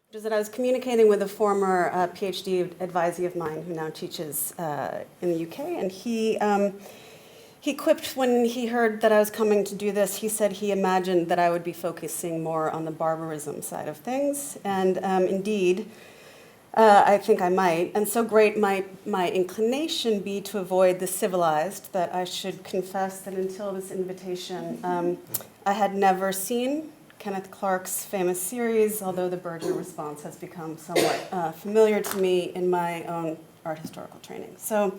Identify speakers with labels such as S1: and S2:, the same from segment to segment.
S1: which is that I was communicating with a former PhD advisee of mine who now teaches in the UK, and he quipped when he heard that I was coming to do this. He said he imagined that I would be focusing more on the barbarism side of things, and indeed, I think I might. And so great might my inclination be to avoid the civilized that I should confess that until this invitation, I had never seen Kenneth Clark's famous series, although the Berger response has become somewhat familiar to me in my own art historical training. So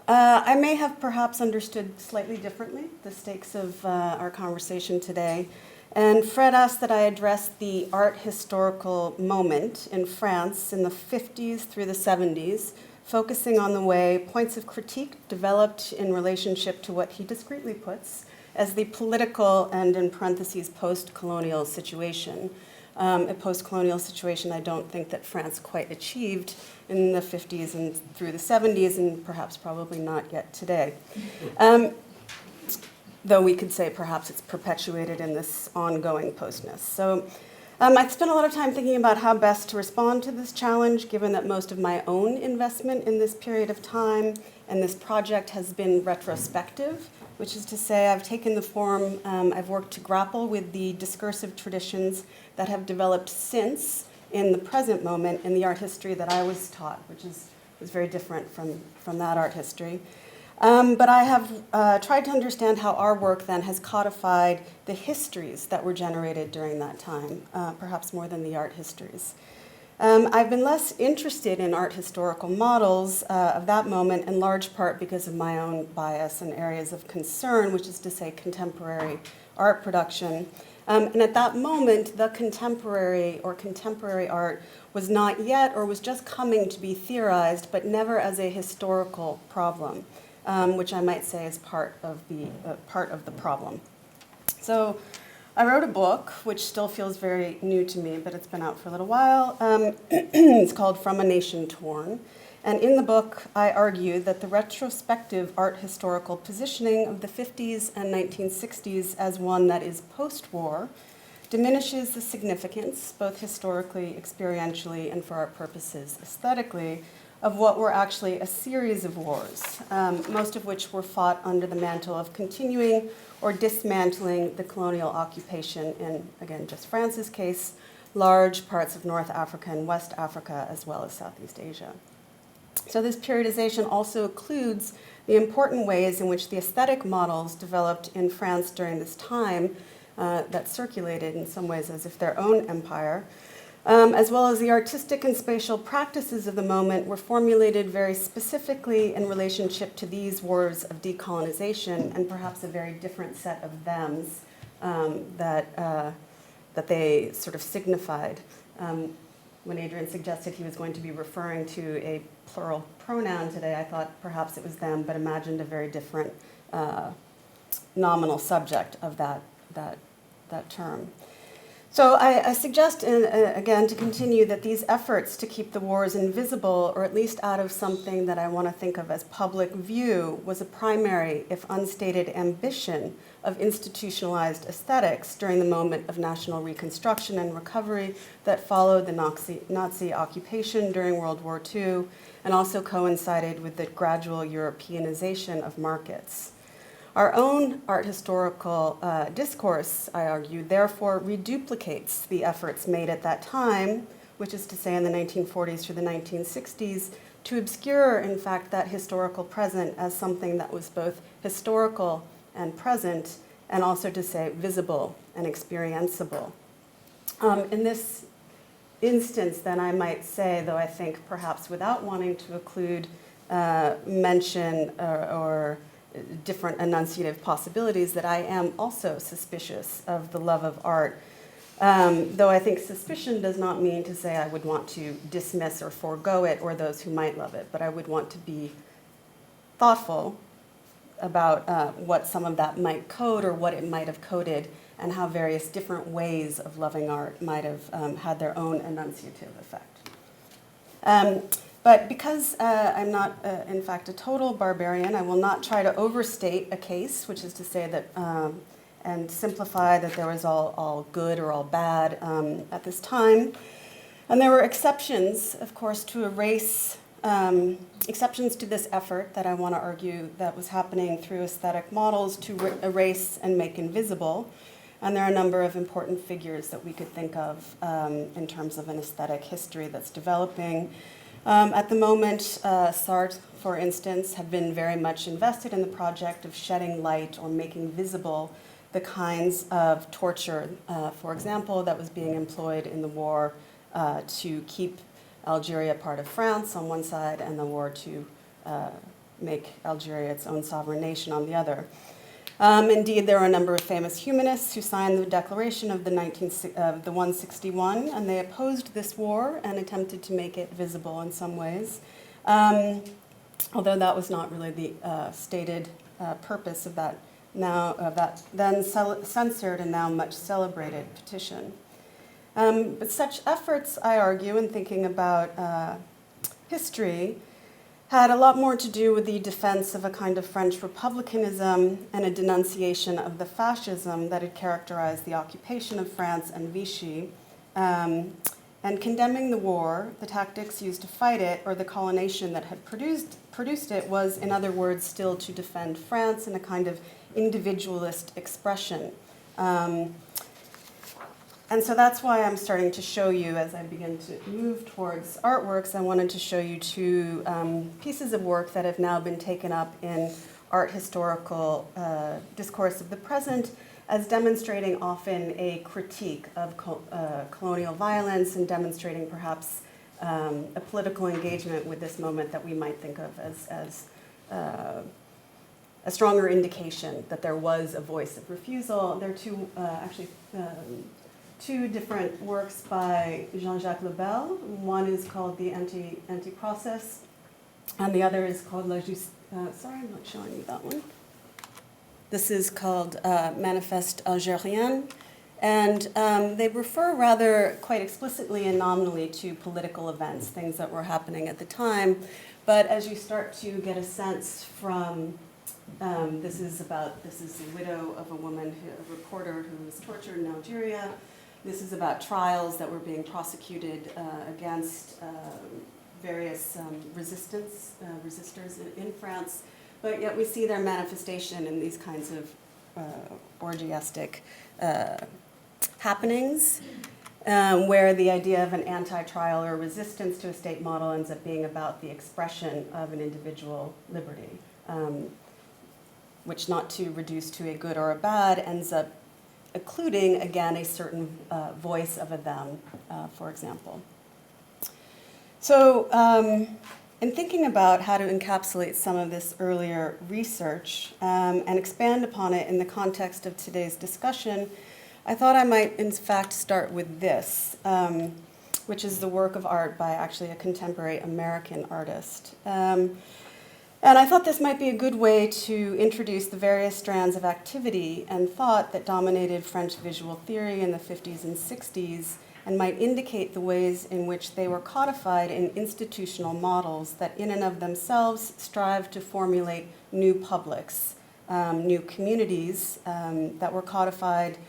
S1: I may have perhaps understood slightly differently the stakes of our conversation today. And Fred asked that I address the art historical moment in France in the 50s through the 70s, focusing on the way points of critique developed in relationship to what he discreetly puts as the political and, in parentheses, post-colonial situation. A post-colonial situation I don't think that France quite achieved in the 50s and through the 70s, and perhaps probably not yet today. Though we could say perhaps it's perpetuated in this ongoing postness. So I've spent a lot of time thinking about how best to respond to this challenge, given that most of my own investment in this period of time and this project has been retrospective, which is to say I've taken the form, I've worked to grapple with the discursive traditions that have developed since in the present moment in the art history that I was taught, which was very different from that art history. But I have tried to understand how our work then has codified the histories that were generated during that time, perhaps more than the art histories. I've been less interested in art historical models of that moment, in large part because of my own bias and areas of concern, which is to say contemporary art production. And at that moment, the contemporary art was not yet or was just coming to be theorized, but never as a historical problem, which I might say is part of the problem. So I wrote a book, which still feels very new to me, but it's been out for a little while. It's called From a Nation Torn. And in the book, I argue that the retrospective art historical positioning of the 50s and 1960s as one that is post-war diminishes the significance, both historically, experientially, and for our purposes aesthetically, of what were actually a series of wars, most of which were fought under the mantle of continuing or dismantling the colonial occupation in, again, just France's case, large parts of North Africa and West Africa, as well as Southeast Asia. So this periodization also includes the important ways in which the aesthetic models developed in France during this time that circulated in some ways as if their own empire, as well as the artistic and spatial practices of the moment were formulated very specifically in relationship to these wars of decolonization and perhaps a very different set of thems that they sort of signified. When Adrian suggested he was going to be referring to a plural pronoun today, I thought perhaps it was them, but imagined a very different nominal subject of that term. So I suggest, again, to continue that these efforts to keep the wars invisible, or at least out of something that I want to think of as public view, was a primary, if unstated, ambition of institutionalized aesthetics during the moment of national reconstruction and recovery that followed the Nazi occupation during World War II, and also coincided with the gradual Europeanization of markets. Our own art historical discourse, I argue, therefore reduplicates the efforts made at that time, which is to say in the 1940s through the 1960s, to obscure, in fact, that historical present as something that was both historical and present, and also to say visible and experienceable. In this instance, then, I might say, though I think perhaps without wanting to include mention or different enunciative possibilities, that I am also suspicious of the love of art. Though I think suspicion does not mean to say I would want to dismiss or forego it or those who might love it, but I would want to be thoughtful about what some of that might code or what it might have coded, and how various different ways of loving art might have had their own enunciative effect. But because I'm not, in fact, a total barbarian, I will not try to overstate a case, which is to say that and simplify that there was all good or all bad at this time. And there were exceptions, of course, to erase, exceptions to this effort that I want to argue that was happening through aesthetic models to erase and make invisible. And there are a number of important figures that we could think of in terms of an aesthetic history that's developing. At the moment, Sartre, for instance, had been very much invested in the project of shedding light or making visible the kinds of torture, for example, that was being employed in the war to keep Algeria part of France on one side and the war to make Algeria its own sovereign nation on the other. Indeed, there are a number of famous humanists who signed the declaration of the 161, and they opposed this war and attempted to make it visible in some ways, although that was not really the stated purpose of that then censored and now much celebrated petition. But such efforts, I argue, in thinking about history, had a lot more to do with the defense of a kind of French republicanism and a denunciation of the fascism that had characterized the occupation of France and Vichy, and condemning the war, the tactics used to fight it, or the colonization that had produced it was, in other words, still to defend France in a kind of individualist expression. And so that's why I'm starting to show you, as I begin to move towards artworks, I wanted to show you two pieces of work that have now been taken up in art historical discourse of the present as demonstrating often a critique of colonial violence and demonstrating perhaps a political engagement with this moment that we might think of as a stronger indication that there was a voice of refusal. There are two, two different works by Jean-Jacques Lebel. One is called The Anti-Process, and the other is called La Justice. Sorry, I'm not showing you that one. This is called Manifeste Algérien, and they refer rather quite explicitly and nominally to political events, things that were happening at the time. But as you start to get a sense from this is the widow of a woman, a reporter who was tortured in Algeria. This is about trials that were being prosecuted against various resistors in France, but yet we see their manifestation in these kinds of orgiastic happenings, where the idea of an anti-trial or resistance to a state model ends up being about the expression of an individual liberty, which, not to reduce to a good or a bad, ends up including, again, a certain voice of a them, for example. So in thinking about how to encapsulate some of this earlier research and expand upon it in the context of today's discussion, I thought I might, in fact, start with this, which is the work of art by actually a contemporary American artist. And I thought this might be a good way to introduce the various strands of activity and thought that dominated French visual theory in the 50s and 60s, and might indicate the ways in which they were codified in institutional models that in and of themselves strive to formulate new publics, new communities that were codified,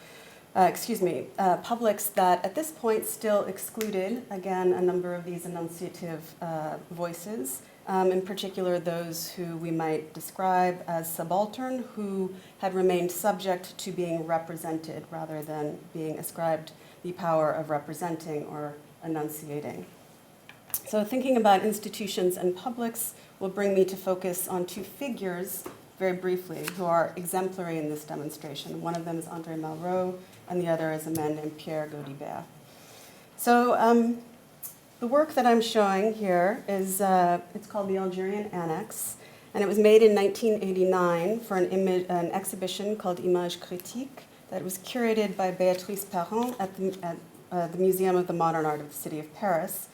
S1: publics that at this point still excluded, again, a number of these enunciative voices. In particular, those who we might describe as subaltern, who had remained subject to being represented rather than being ascribed the power of representing or enunciating. So thinking about institutions and publics will bring me to focus on two figures, very briefly, who are exemplary in this demonstration. One of them is André Malraux, and the other is a man named Pierre Gaudi. So the work that I'm showing here is, it's called the Algerian Annex, and it was made in 1989 for an exhibition called Images Critiques that was curated by Béatrice Perron at the Museum of the Modern Art of the City of Paris,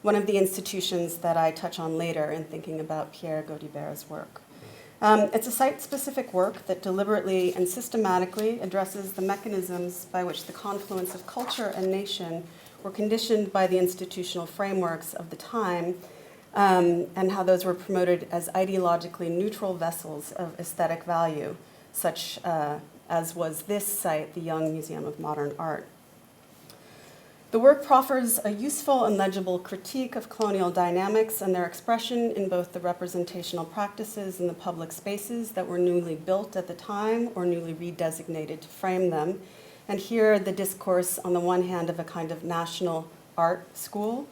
S1: one of the institutions that I touch on later in thinking about Pierre Gaudibert's work. It's a site-specific work that deliberately and systematically addresses the mechanisms by which the confluence of culture and nation were conditioned by the institutional frameworks of the time, and how those were promoted as ideologically neutral vessels of aesthetic value, such as was this site, the Young Museum of Modern Art. The work proffers a useful and legible critique of colonial dynamics and their expression in both the representational practices and the public spaces that were newly built at the time or newly redesignated to frame them. And here, the discourse, on the one hand, of a kind of national art school,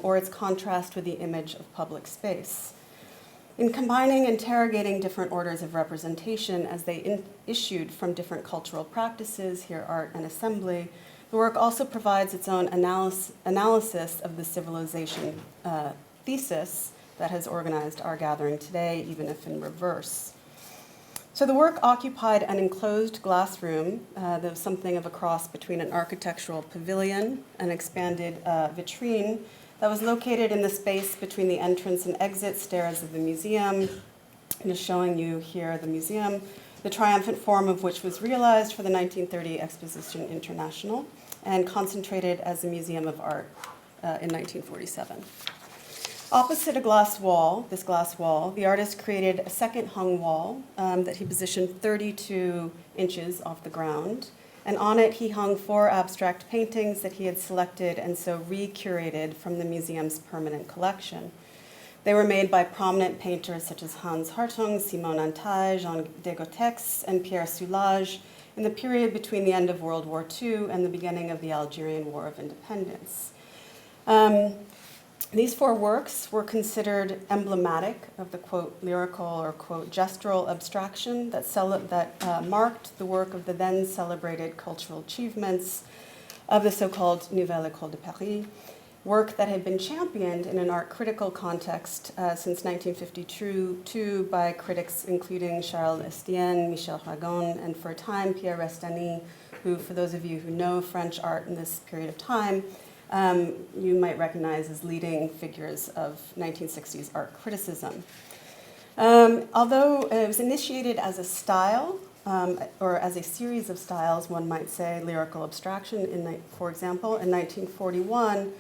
S1: or its contrast with the image of public space. In combining, interrogating different orders of representation as they issued from different cultural practices, here art and assembly, the work also provides its own analysis of the civilization thesis that has organized our gathering today, even if in reverse. So the work occupied an enclosed glass room. There was something of a cross between an architectural pavilion and expanded vitrine that was located in the space between the entrance and exit stairs of the museum. I'm just showing you here the museum, the triumphant form of which was realized for the 1930 Exposition International and concentrated as a museum of art in 1947. Opposite a glass wall, this glass wall, the artist created a second hung wall that he positioned 32 inches off the ground. And on it, he hung 4 abstract paintings that he had selected and so re-curated from the museum's permanent collection. They were made by prominent painters such as Hans Hartung, Simon Antaille, Jean Degotex, and Pierre Soulages in the period between the end of World War II and the beginning of the Algerian War of Independence. These 4 works were considered emblematic of the, quote, lyrical or, quote, gestural abstraction that marked the work of the then celebrated cultural achievements of the so-called Nouvelle École de Paris, work that had been championed in an art critical context since 1952 by critics including Charles Estienne, Michel Ragon, and for a time Pierre Restany, who, for those of you who know French art in this period of time, you might recognize as leading figures of 1960s art criticism. Although it was initiated as a style, or as a series of styles, one might say, lyrical abstraction, for example, in 1941,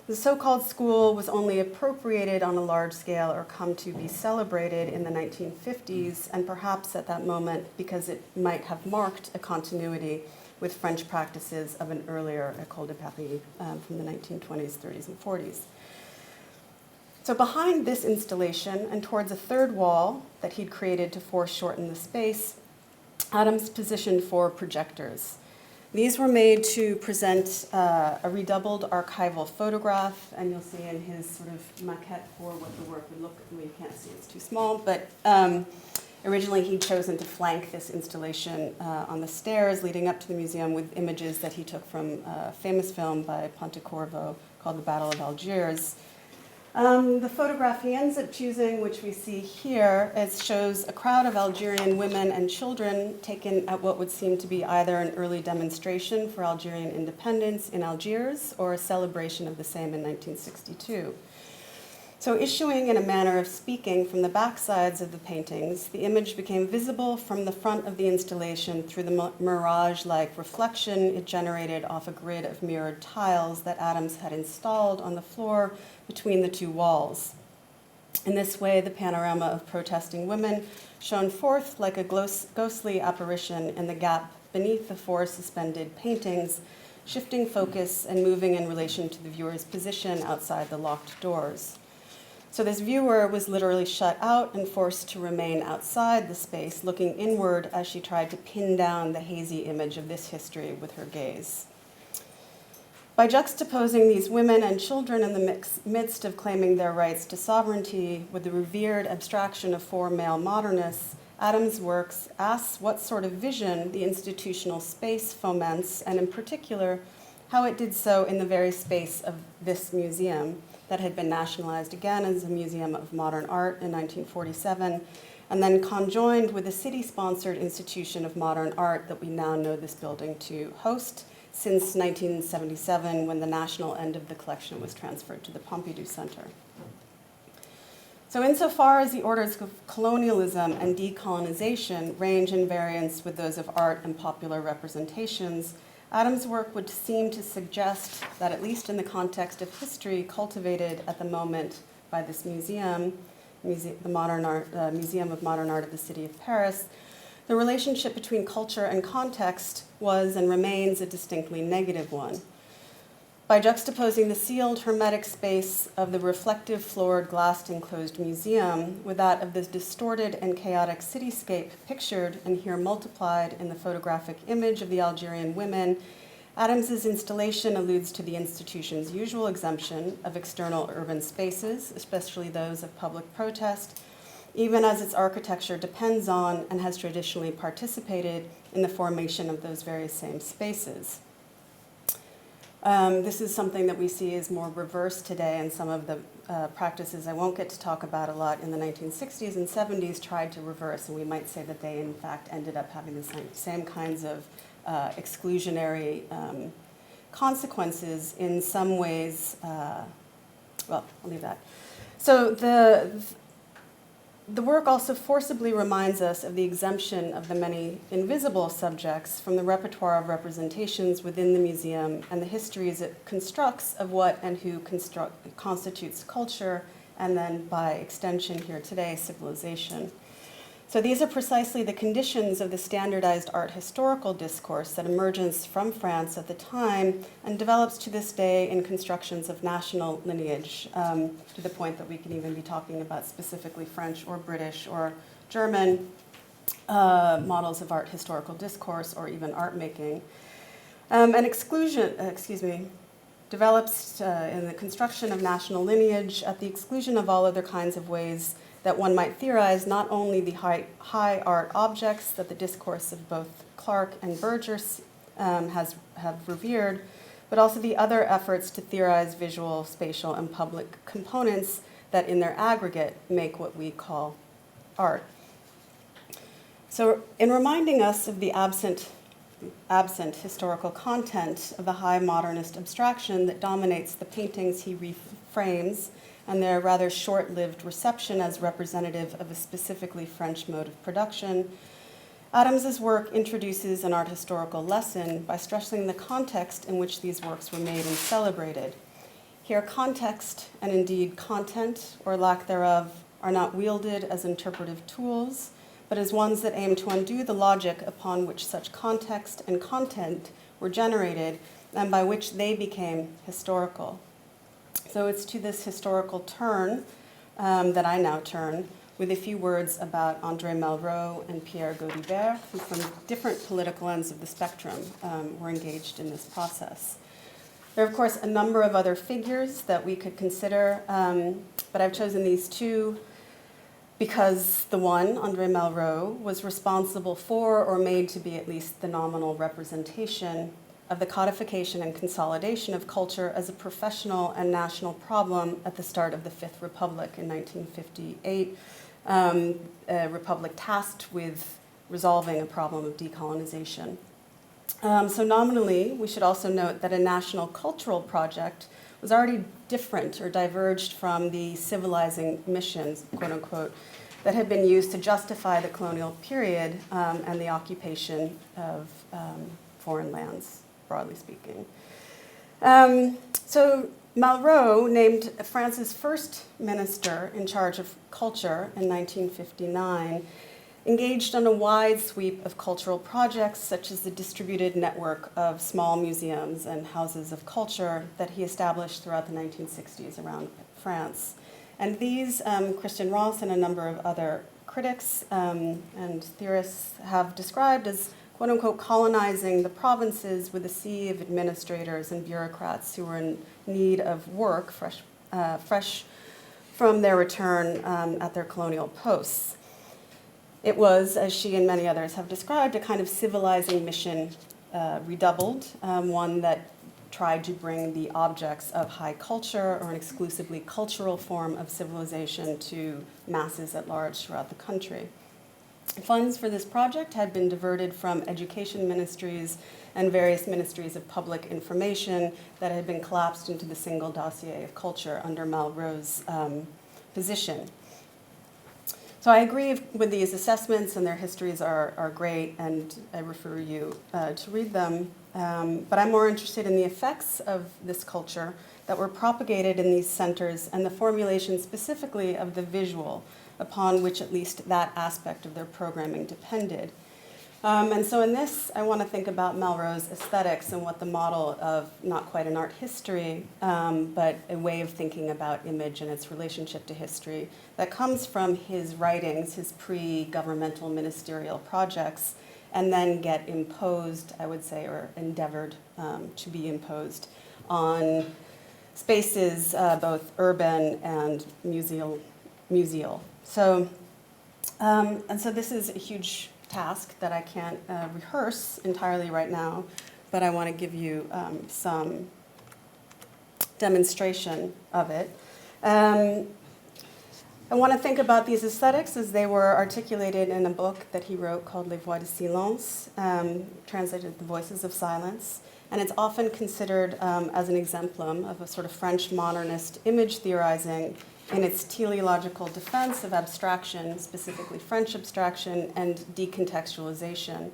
S1: the so-called school was only appropriated on a large scale or come to be celebrated in the 1950s, and perhaps at that moment because it might have marked a continuity with French practices of an earlier École de Paris from the 1920s, 30s, and 40s. So behind this installation and towards a third wall that he'd created to foreshorten the space, Adams positioned 4 projectors. These were made to present a redoubled archival photograph, and you'll see in his sort of maquette for what the work would look like. You can't see, it's too small, but originally he'd chosen to flank this installation on the stairs leading up to the museum with images that he took from a famous film by Pontecorvo called The Battle of Algiers. The photograph he ends up choosing, which we see here, shows a crowd of Algerian women and children taken at what would seem to be either an early demonstration for Algerian independence in Algiers or a celebration of the same in 1962. So issuing in a manner of speaking from the backsides of the paintings, the image became visible from the front of the installation through the mirage-like reflection it generated off a grid of mirrored tiles that Adams had installed on the floor between the 2 walls. In this way, the panorama of protesting women shone forth like a ghostly apparition in the gap beneath the 4 suspended paintings, shifting focus and moving in relation to the viewer's position outside the locked doors. So this viewer was literally shut out and forced to remain outside the space, looking inward as she tried to pin down the hazy image of this history with her gaze. By juxtaposing these women and children in the midst of claiming their rights to sovereignty with the revered abstraction of 4 male modernists, Adams' works asks what sort of vision the institutional space foments, and in particular, how it did so in the very space of this museum that had been nationalized again as a museum of modern art in 1947, and then conjoined with a city-sponsored institution of modern art that we now know this building to host since 1977, when the national end of the collection was transferred to the Pompidou Center. So insofar as the orders of colonialism and decolonization range in variance with those of art and popular representations, Adams' work would seem to suggest that, at least in the context of history cultivated at the moment by this museum, the Museum of Modern Art of the City of Paris, the relationship between culture and context was and remains a distinctly negative one. By juxtaposing the sealed, hermetic space of the reflective, floored, glass-enclosed museum with that of this distorted and chaotic cityscape pictured and here multiplied in the photographic image of the Algerian women, Adams's installation alludes to the institution's usual exemption of external urban spaces, especially those of public protest, even as its architecture depends on and has traditionally participated in the formation of those very same spaces. This is something that we see as more reversed today, and some of the practices I won't get to talk about a lot in the 1960s and 70s tried to reverse, and we might say that they in fact ended up having the same kinds of exclusionary consequences in some ways. Well, I'll leave that. So the work also forcibly reminds us of the exemption of the many invisible subjects from the repertoire of representations within the museum and the histories it constructs of what and who constitutes culture, and then by extension here today, civilization. So these are precisely the conditions of the standardized art historical discourse that emerges from France at the time and develops to this day in constructions of national lineage, to the point that we can even be talking about specifically French or British or German models of art historical discourse or even art making. And exclusion, develops in the construction of national lineage at the exclusion of all other kinds of ways that one might theorize not only the high art objects that the discourse of both Clark and Berger have revered, but also the other efforts to theorize visual, spatial, and public components that in their aggregate make what we call art. So in reminding us of the absent historical content of the high modernist abstraction that dominates the paintings he reframes and their rather short-lived reception as representative of a specifically French mode of production, Adams's work introduces an art historical lesson by stressing the context in which these works were made and celebrated. Here, context, and indeed content, or lack thereof, are not wielded as interpretive tools, but as ones that aim to undo the logic upon which such context and content were generated, and by which they became historical. So it's to this historical turn that I now turn with a few words about André Malraux and Pierre Gaudi, who from different political ends of the spectrum were engaged in this process. There are, of course, a number of other figures that we could consider, but I've chosen these two because the one, André Malraux, was responsible for, or made to be at least the nominal representation of the codification and consolidation of culture as a professional and national problem at the start of the Fifth Republic in 1958, a republic tasked with resolving a problem of decolonization. So nominally, we should also note that a national cultural project was already different or diverged from the civilizing missions, quote unquote, that had been used to justify the colonial period and the occupation of foreign lands, broadly speaking. So Malraux, named France's first minister in charge of culture in 1959, engaged on a wide sweep of cultural projects such as the distributed network of small museums and houses of culture that he established throughout the 1960s around France. And these, Christian Ross and a number of other critics and theorists have described as quote unquote colonizing the provinces with a sea of administrators and bureaucrats who were in need of work fresh from their return at their colonial posts. It was, as she and many others have described, a kind of civilizing mission redoubled, one that tried to bring the objects of high culture or an exclusively cultural form of civilization to masses at large throughout the country. Funds for this project had been diverted from education ministries and various ministries of public information that had been collapsed into the single dossier of culture under Malraux's position. So I agree with these assessments, and their histories are great, and I refer you to read them. But I'm more interested in the effects of this culture that were propagated in these centers and the formulation specifically of the visual, upon which at least that aspect of their programming depended. And so in this, I want to think about Malraux's aesthetics and what the model of not quite an art history, but a way of thinking about image and its relationship to history that comes from his writings, his pre-governmental ministerial projects, and then get imposed, I would say, or endeavored to be imposed on spaces, both urban and museal. So, and so this is a huge task that I can't rehearse entirely right now, but I want to give you some demonstration of it. I want to think about these aesthetics as they were articulated in a book that he wrote called Les Voix de Silence, translated The Voices of Silence. And it's often considered as an exemplum of a sort of French modernist image theorizing in its teleological defense of abstraction, specifically French abstraction, and decontextualization.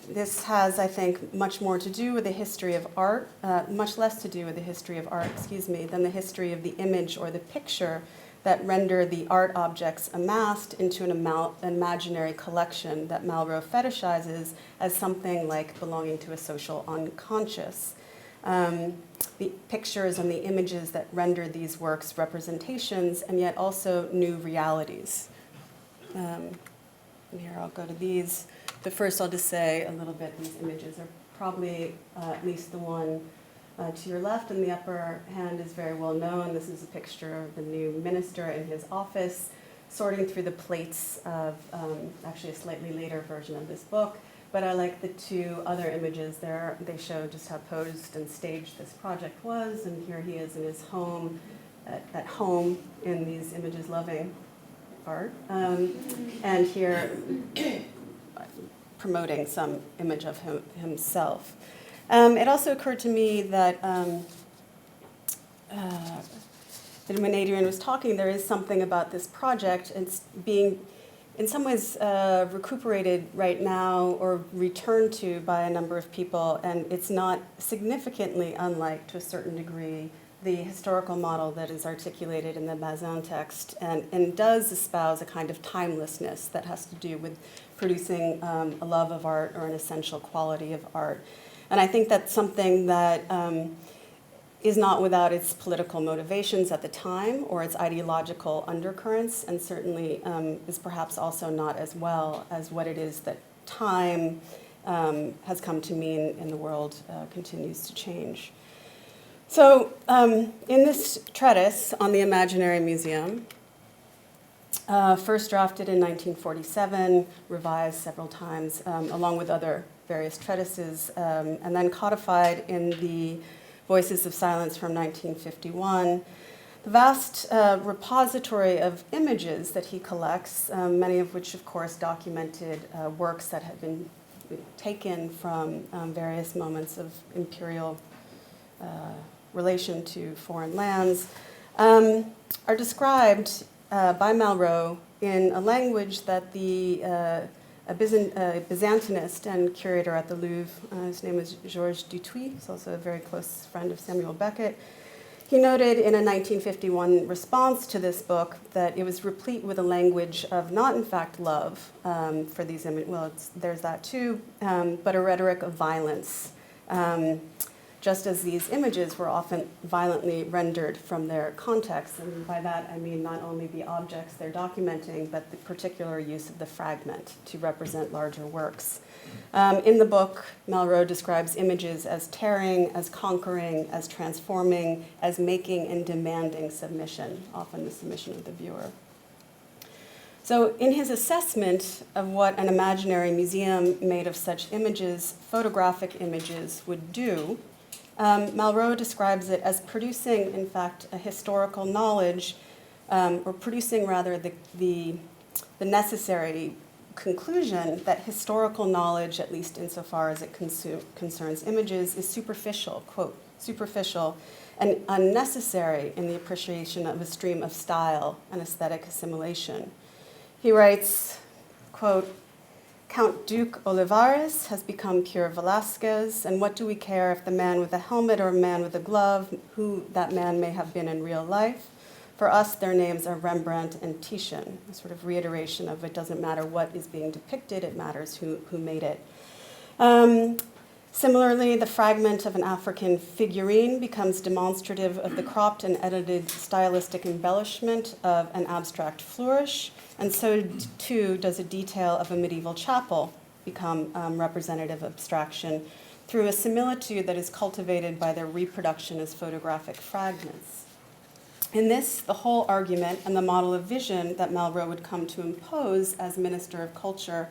S1: This has, I think, much more to do with the history of art, much less to do with the history of art, than the history of the image or the picture that render the art objects amassed into an imaginary collection that Malraux fetishizes as something like belonging to a social unconscious. The pictures and the images that render these works representations and yet also new realities. And here I'll go to these. But first I'll just say a little bit, these images are probably at least the one to your left in the upper hand is very well known. This is a picture of the new minister in his office, sorting through the plates of actually a slightly later version of this book. But I like the two other images there. They show just how posed and staged this project was. And here he is in his home, at home in these images, loving art. And here promoting some image of himself. It also occurred to me that when Adrian was talking, there is something about this project. It's being, in some ways, recuperated right now or returned to by a number of people, and it's not significantly unlike, to a certain degree, the historical model that is articulated in the Bazin text, and does espouse a kind of timelessness that has to do with producing a love of art or an essential quality of art. And I think that's something that is not without its political motivations at the time or its ideological undercurrents, and certainly is perhaps also not as well as what it is that time has come to mean in the world continues to change. So in this treatise on the Imaginary Museum, first drafted in 1947, revised several times, along with other various treatises, and then codified in the Voices of Silence from 1951. The vast repository of images that he collects, many of which, of course, documented works that had been taken from various moments of imperial relation to foreign lands, are described by Malraux in a language that a Byzantinist and curator at the Louvre, his name is Georges Dutuit, he's also a very close friend of Samuel Beckett. He noted in a 1951 response to this book that it was replete with a language of not, in fact, love for these images, well, there's that too, but a rhetoric of violence. Just as these images were often violently rendered from their context. And by that, I mean not only the objects they're documenting, but the particular use of the fragment to represent larger works. In the book, Malraux describes images as tearing, as conquering, as transforming, as making and demanding submission, often the submission of the viewer. So in his assessment of what an imaginary museum made of such images, photographic images, would do, Malraux describes it as producing, in fact, a historical knowledge, or producing, rather, the necessary conclusion that historical knowledge, at least insofar as it concerns images, is superficial, quote, superficial and unnecessary in the appreciation of a stream of style and aesthetic assimilation. He writes, quote, Count Duke Olivares has become pure Velasquez, and what do we care if the man with a helmet or a man with a glove, who that man may have been in real life? For us, their names are Rembrandt and Titian, a sort of reiteration of it doesn't matter what is being depicted, it matters who made it. Similarly, the fragment of an African figurine becomes demonstrative of the cropped and edited stylistic embellishment of an abstract flourish, and so too does a detail of a medieval chapel become representative abstraction through a similitude that is cultivated by their reproduction as photographic fragments. In this, the whole argument and the model of vision that Malraux would come to impose as Minister of Culture,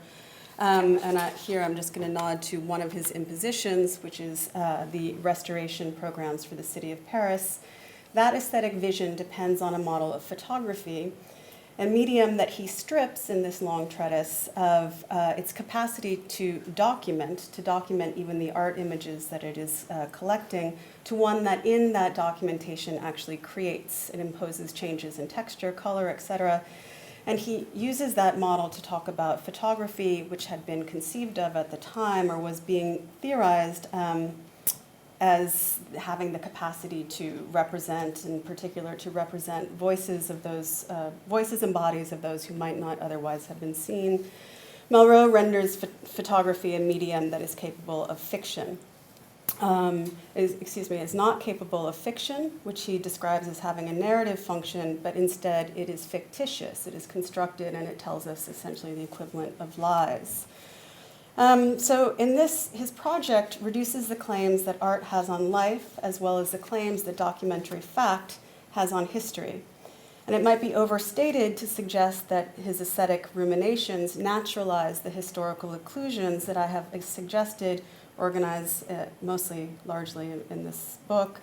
S1: here I'm just going to nod to one of his impositions, which is the restoration programs for the city of Paris. That aesthetic vision depends on a model of photography, a medium that he strips in this long treatise of its capacity to document even the art images that it is collecting, to one that in that documentation actually creates. It imposes changes in texture, color, etc. And he uses that model to talk about photography, which had been conceived of at the time or was being theorized as having the capacity to represent, in particular, to represent voices of those, voices and bodies of those who might not otherwise have been seen. Malraux renders photography a medium that is capable of fiction. Is not capable of fiction, which he describes as having a narrative function, but instead it is fictitious, it is constructed, and it tells us essentially the equivalent of lies. So in this, his project reduces the claims that art has on life, as well as the claims that documentary fact has on history. And it might be overstated to suggest that his aesthetic ruminations naturalize the historical occlusions that I have suggested, organized largely in this book,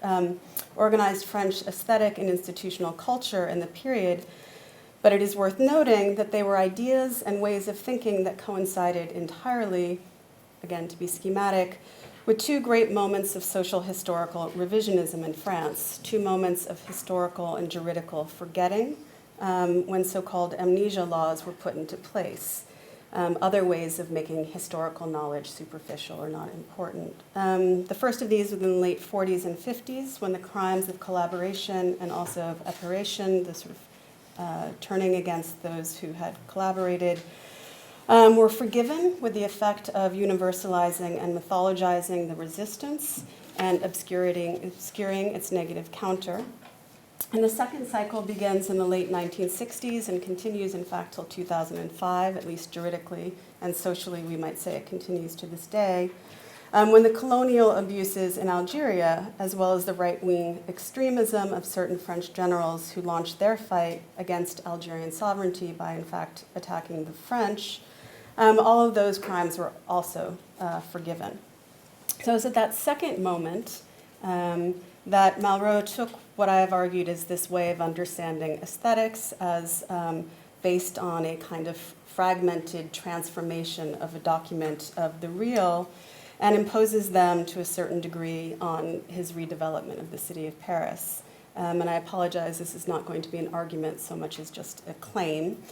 S1: organized French aesthetic and institutional culture in the period. But it is worth noting that they were ideas and ways of thinking that coincided entirely, again to be schematic, with two great moments of social historical revisionism in France, two moments of historical and juridical forgetting when so-called amnesia laws were put into place, other ways of making historical knowledge superficial or not important. The first of these was in the late 40s and 50s, when the crimes of collaboration and also of apparation, the sort of turning against those who had collaborated, were forgiven with the effect of universalizing and mythologizing the resistance and obscuring its negative counter. And the second cycle begins in the late 1960s and continues, in fact, till 2005, at least juridically, and socially, we might say it continues to this day, when the colonial abuses in Algeria, as well as the right-wing extremism of certain French generals who launched their fight against Algerian sovereignty by, in fact, attacking the French, all of those crimes were also forgiven. So it was at that second moment that Malraux took what I have argued is this way of understanding aesthetics as based on a kind of fragmented transformation of a document of the real, and imposes them to a certain degree on his redevelopment of the city of Paris. And I apologize, this is not going to be an argument so much as just a claim.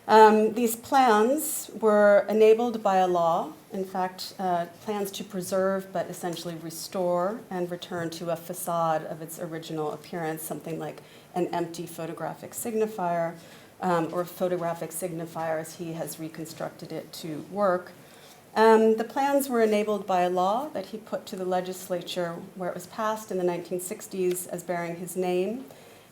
S1: These plans were enabled by a law, in fact, plans to preserve but essentially restore and return to a facade of its original appearance, something like an empty photographic signifier, or photographic signifier as he has reconstructed it to work. The plans were enabled by a law that he put to the legislature where it was passed in the 1960s as bearing his name,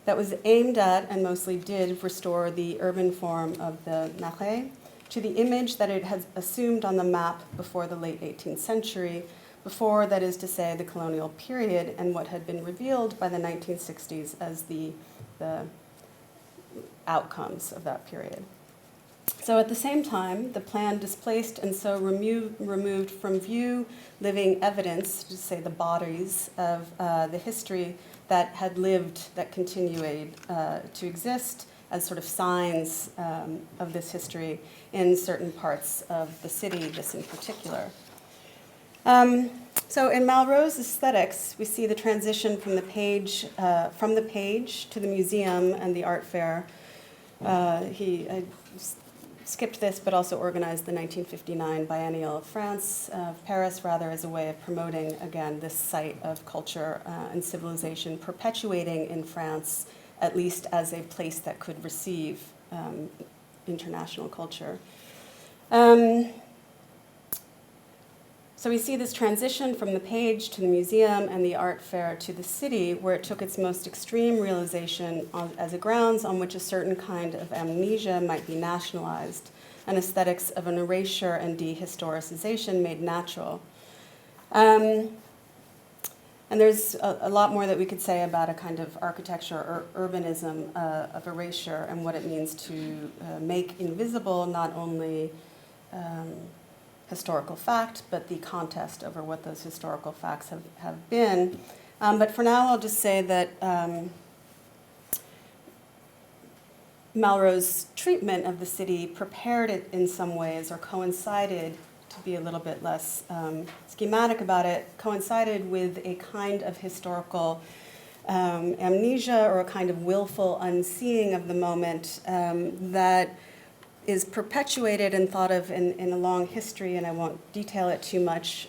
S1: that was aimed at and mostly did restore the urban form of the Malraux to the image that it had assumed on the map before the late 18th century, before, that is to say, the colonial period, and what had been revealed by the 1960s as the outcomes of that period. So at the same time, the plan displaced and so removed from view living evidence, to say the bodies of the history that had lived, that continued to exist as sort of signs of this history in certain parts of the city, this in particular. So in Malraux's aesthetics, we see the transition from the page to the museum and the art fair. He skipped this, but also organized the 1959 Biennial of France, Paris, rather, as a way of promoting, again, this site of culture and civilization, perpetuating in France at least as a place that could receive international culture. So we see this transition from the page to the museum and the art fair to the city, where it took its most extreme realization as a grounds on which a certain kind of amnesia might be nationalized, and aesthetics of an erasure and dehistoricization made natural. And there's a lot more that we could say about a kind of architecture or urbanism of erasure and what it means to make invisible not only historical fact, but the contest over what those historical facts have been. But for now, I'll just say that Malraux's treatment of the city prepared it in some ways, or coincided, to be a little bit less schematic about it, coincided with a kind of historical amnesia or a kind of willful unseeing of the moment that is perpetuated and thought of in a long history, and I won't detail it too much,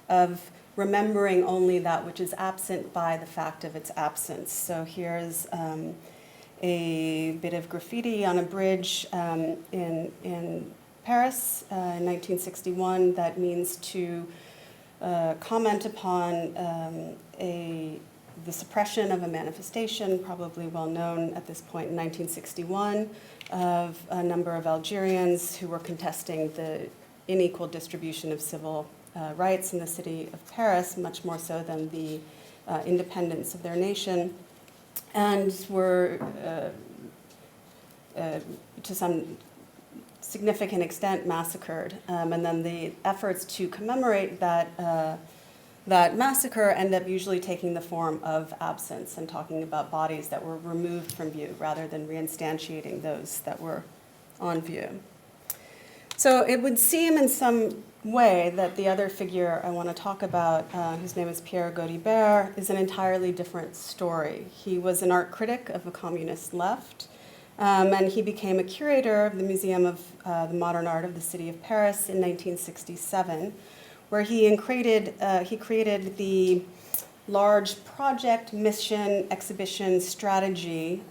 S1: of remembering only that which is absent by the fact of its absence. So here's a bit of graffiti on a bridge in Paris in 1961 that means to comment upon the suppression of a manifestation, probably well known at this point in 1961, of a number of Algerians who were contesting the unequal distribution of civil rights in the city of Paris, much more so than the independence of their nation, and were, to some significant extent, massacred. And then the efforts to commemorate that massacre end up usually taking the form of absence and talking about bodies that were removed from view rather than reinstantiating those that were on view. So it would seem in some way that the other figure I want to talk about, whose name is Pierre Gaudi, is an entirely different story. He was an art critic of the communist left, and he became a curator of the Museum of the Modern Art of the City of Paris in 1967, where he created the large project, mission, exhibition, strategy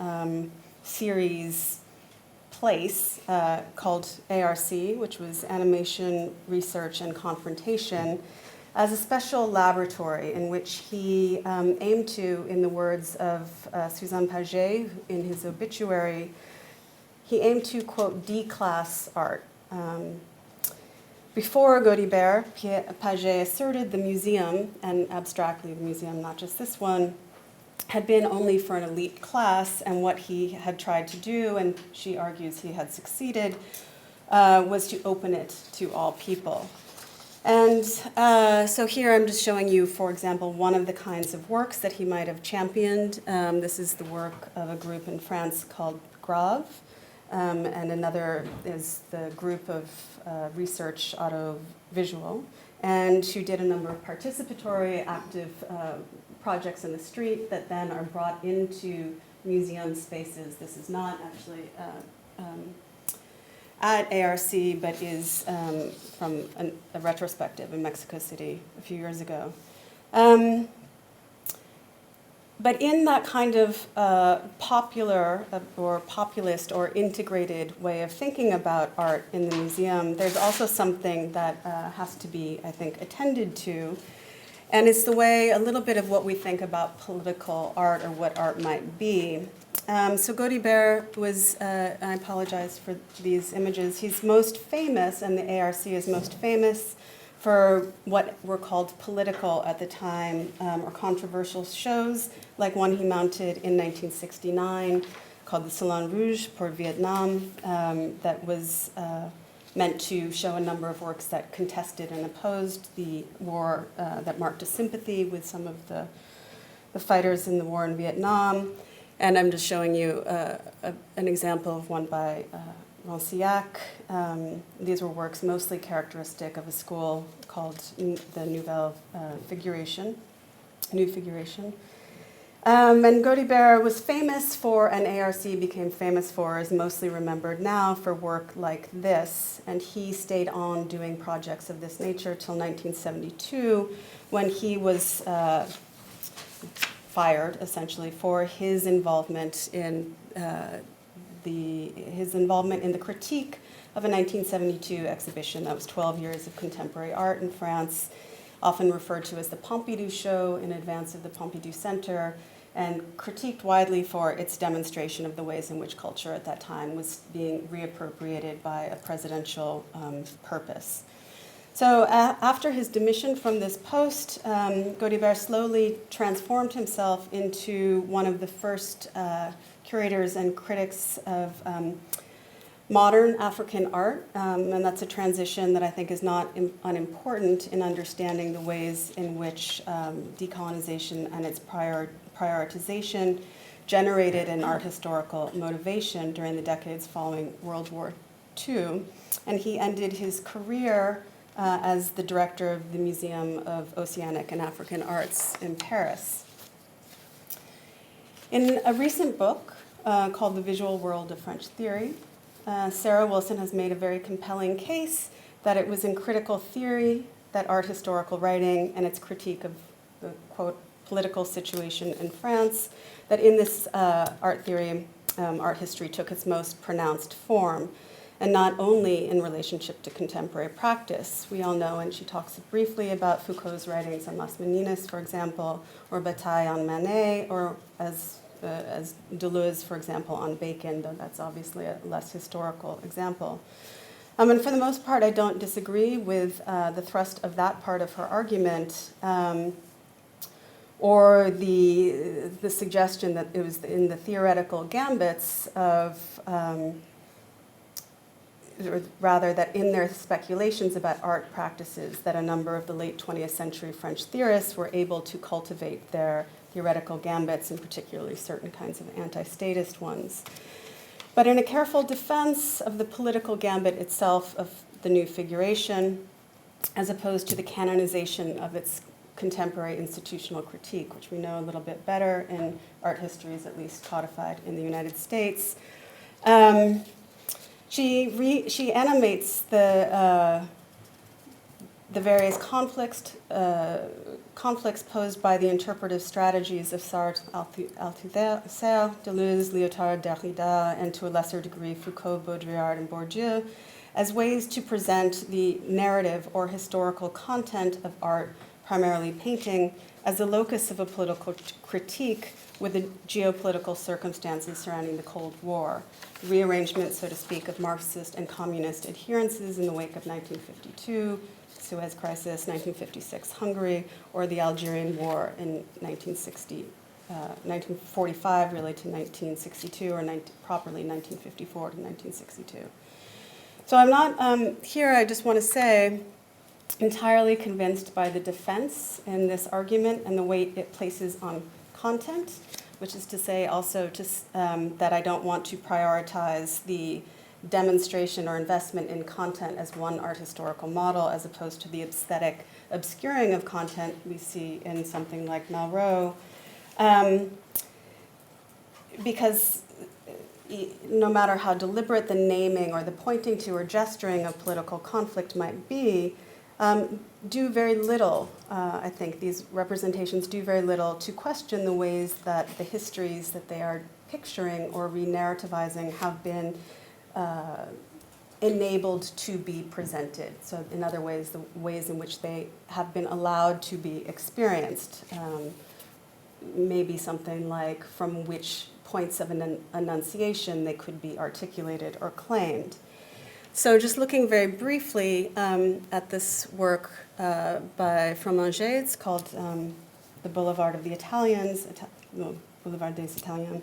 S1: series place called ARC, which was Animation, Research, and Confrontation, as a special laboratory in which he aimed to, in the words of Suzanne Paget in his obituary, he aimed to, quote, declass art. Before Gaudi, Paget asserted the museum, and abstractly the museum, not just this one, had been only for an elite class, and what he had tried to do, and she argues he had succeeded, was to open it to all people. And so here I'm just showing you, for example, one of the kinds of works that he might have championed. This is the work of a group in France called Grave, and another is the group of research audiovisual, and who did a number of participatory, active projects in the street that then are brought into museum spaces. This is not actually at ARC, but is from a retrospective in Mexico City a few years ago. But in that kind of popular or populist or integrated way of thinking about art in the museum, there's also something that has to be, I think, attended to. And it's the way, a little bit of what we think about political art or what art might be. So Gaudi was, I apologize for these images, he's most famous, and the ARC is most famous for what were called political at the time, or controversial shows, like one he mounted in 1969 called the Salon Rouge pour Vietnam, that was meant to show a number of works that contested and opposed the war, that marked a sympathy with some of the fighters in the war in Vietnam. And I'm just showing you an example of one by Rancière. These were works mostly characteristic of a school called the Nouvelle Figuration, New Figuration. And Gaudi was famous for, and ARC became famous for, is mostly remembered now for work like this. And he stayed on doing projects of this nature till 1972, when he was fired, essentially, for his involvement in the critique of a 1972 exhibition that was 12 years of contemporary art in France, often referred to as the Pompidou Show in advance of the Pompidou Center, and critiqued widely for its demonstration of the ways in which culture at that time was being reappropriated by a presidential purpose. So after his demission from this post, Gaudibert slowly transformed himself into one of the first curators and critics of modern African art, and that's a transition that I think is not unimportant in understanding the ways in which decolonization and its prioritization generated an art historical motivation during the decades following World War II. And he ended his career as the director of the Museum of Oceanic and African Arts in Paris. In a recent book called The Visual World of French Theory, Sarah Wilson has made a very compelling case that it was in critical theory that art historical writing and its critique of the, quote, political situation in France, that in this art theory, art history took its most pronounced form, and not only in relationship to contemporary practice. We all know, and she talks briefly about Foucault's writings on Las Meninas, for example, or Bataille on Manet, or as Deleuze, for example, on Bacon, though that's obviously a less historical example. And for the most part, I don't disagree with the thrust of that part of her argument, or the suggestion that it was in the theoretical gambits of, or rather that in their speculations about art practices, that a number of the late 20th century French theorists were able to cultivate their theoretical gambits, and particularly certain kinds of anti-statist ones. But in a careful defense of the political gambit itself of the new figuration, as opposed to the canonization of its contemporary institutional critique, which we know a little bit better in art histories, at least codified in the United States, she animates the various conflicts posed by the interpretive strategies of Sartre, Althusser, Deleuze, Lyotard, Derrida, and to a lesser degree Foucault, Baudrillard, and Bourdieu, as ways to present the narrative or historical content of art, primarily painting, as the locus of a political critique with the geopolitical circumstances surrounding the Cold War, rearrangement, so to speak, of Marxist and communist adherences in the wake of 1952, Suez Crisis, 1956 Hungary, or the Algerian War in 1945 really to 1962, or properly 1954 to 1962. So I'm not here, I just want to say, entirely convinced by the defense in this argument and the weight it places on content, which is to say also that I don't want to prioritize the demonstration or investment in content as one art historical model, as opposed to the aesthetic obscuring of content we see in something like Malraux, because no matter how deliberate the naming or the pointing to or gesturing of political conflict might be, do very little, I think these representations do very little to question the ways that the histories that they are picturing or re-narrativizing have been enabled to be presented. So in other ways, the ways in which they have been allowed to be experienced. Maybe something like from which points of an enunciation they could be articulated or claimed. So just looking very briefly at this work by Frommanger, it's called The Boulevard of the Italians, Boulevard des Italiens.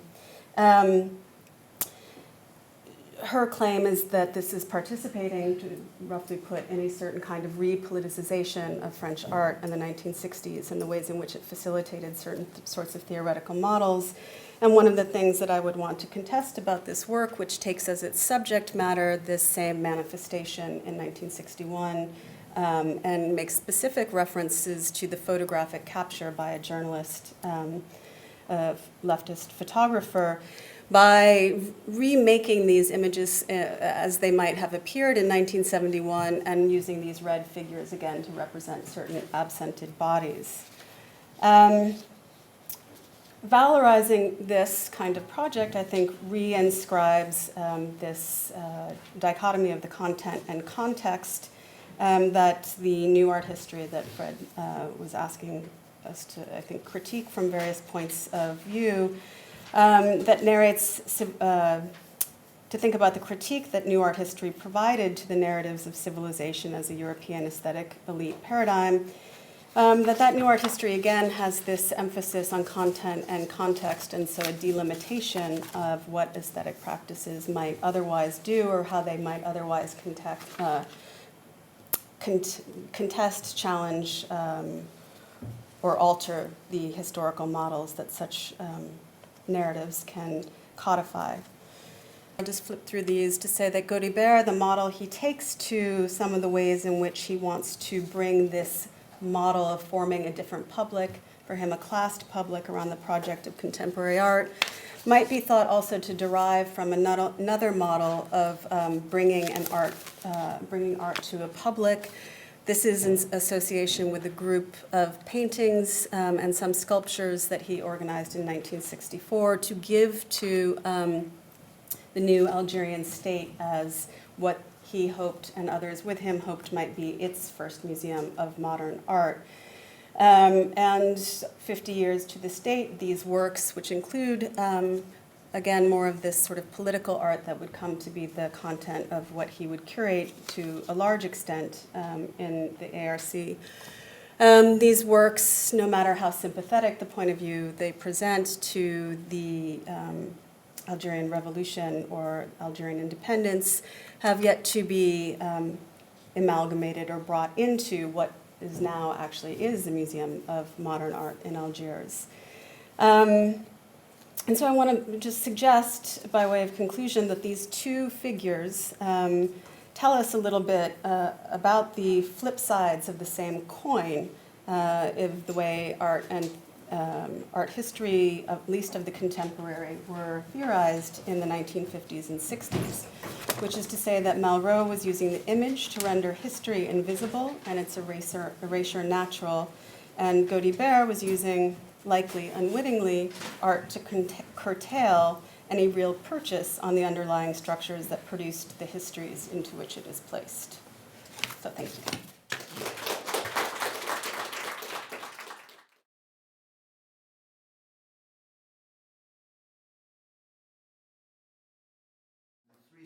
S1: Her claim is that this is participating, to roughly put, any certain kind of repoliticization of French art in the 1960s and the ways in which it facilitated certain sorts of theoretical models. And one of the things that I would want to contest about this work, which takes as its subject matter this same manifestation in 1961, and makes specific references to the photographic capture by a journalist, a leftist photographer, by remaking these images as they might have appeared in 1971 and using these red figures again to represent certain absented bodies. valorizing this kind of project, I think, reinscribes this dichotomy of the content and context that the new art history that Fred was asking us to, I think, critique from various points of view, that narrates, to think about the critique that new art history provided to the narratives of civilization as a European aesthetic elite paradigm. That new art history, again, has this emphasis on content and context, and so a delimitation of what aesthetic practices might otherwise do or how they might otherwise contest, challenge, or alter the historical models that such narratives can codify. I'll just flip through these to say that Gaudi, the model he takes to some of the ways in which he wants to bring this model of forming a different public, for him a classed public around the project of contemporary art, might be thought also to derive from another model of bringing art to a public. This is in association with a group of paintings and some sculptures that he organized in 1964 to give to the new Algerian state as what he hoped, and others with him hoped, might be its first museum of modern art. And 50 years to this date, these works, which include, again, more of this sort of political art that would come to be the content of what he would curate to a large extent in the ARC. These works, no matter how sympathetic the point of view they present to the Algerian Revolution or Algerian independence, have yet to be amalgamated or brought into what is now actually is the Museum of Modern Art in Algiers. And so I want to just suggest, by way of conclusion, that these two figures tell us a little bit about the flip sides of the same coin, of the way art and art history, at least of the contemporary, were theorized in the 1950s and 60s, which is to say that Malraux was using the image to render history invisible and its erasure natural, and Gaudi was using, likely unwittingly, art to curtail any real purchase on the underlying structures that produced the histories into which it is placed. So thank you.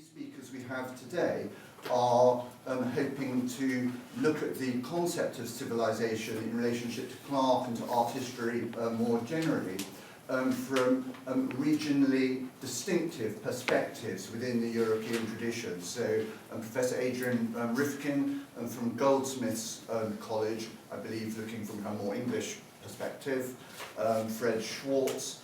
S2: Speakers we have today are hoping to look at the concept of civilization in relationship to Clark and to art history more generally from regionally distinctive perspectives within the European tradition. So Professor Adrian Rifkin from Goldsmiths College, I believe looking from a more English perspective, Fred Schwartz,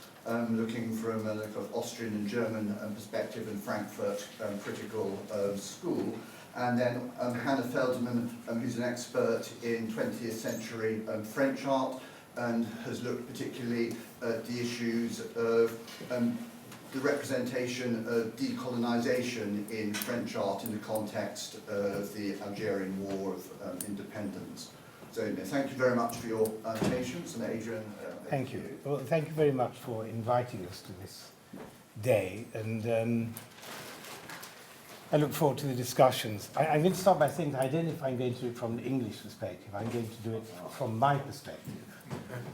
S2: looking from a Austrian and German perspective, and Frankfurt Critical School, and then Hannah Feldman, who's an expert in 20th century French art and has looked particularly at the issues of the representation of decolonization in French art in the context of the Algerian War of Independence. So thank you very much for your patience, and Adrian.
S3: Thank you. Well, thank you very much for inviting us to this day, and I look forward to the discussions. I'm going to start by saying that I don't know if I'm going to do it from the English perspective. I'm going to do it from my perspective,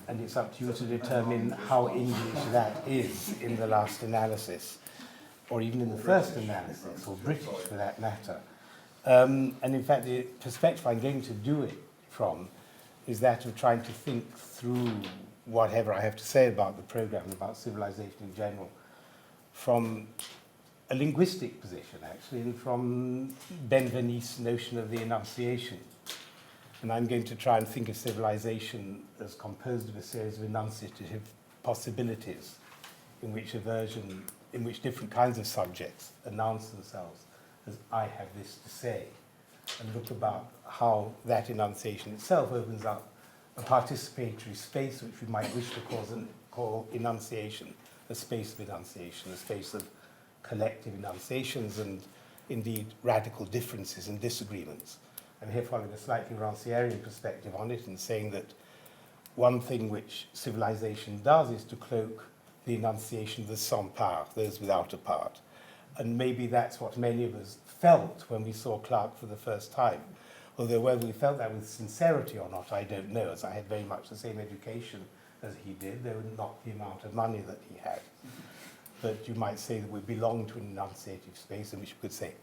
S3: and it's up to you to determine how English that is in the last analysis, or even in the first analysis, or British for that matter. And in fact, the perspective I'm going to do it from is that of trying to think through whatever I have to say about the program, about civilization in general, from a linguistic position, actually, and from Benveniste's notion of the enunciation. And I'm going to try and think of civilization as composed of a series of enunciative possibilities in which different kinds of subjects announce themselves as I have this to say, and look about how that enunciation itself opens up a participatory space which we might wish to call enunciation, a space of enunciation, a space of collective enunciations and indeed radical differences and disagreements. I'm here following a slightly Rancierian perspective on it and saying that one thing which civilization does is to cloak the enunciation of the sans part, those without a part. And maybe that's what many of us felt when we saw Clarke for the first time. Although whether we felt that with sincerity or not, I don't know, as I had very much the same education as he did, though not the amount of money that he had. But you might say that we belong to an enunciative space in which we could say,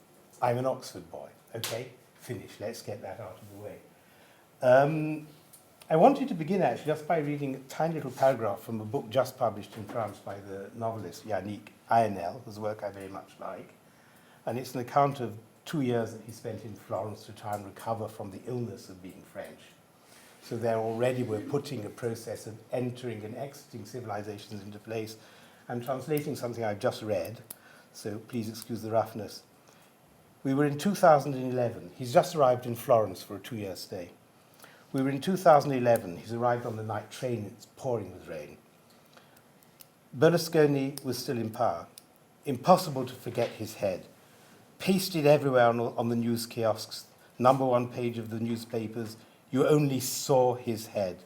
S3: I'm an Oxford boy, okay, finish, let's get that out of the way. I wanted to begin actually just by reading a tiny little paragraph from a book just published in France by the novelist Yannick Aenel, whose work I very much like. And it's an account of 2 years that he spent in Florence to try and recover from the illness of being French. So there already we're putting a process of entering and exiting civilizations into place. I'm translating something I've just read, so please excuse the roughness. We were in 2011. He's just arrived in Florence for a 2-year stay. We were in 2011. He's arrived on the night train. It's pouring with rain. Berlusconi was still in power. Impossible to forget his head. Pasted everywhere on the news kiosks, #1 page of the newspapers, you only saw his head.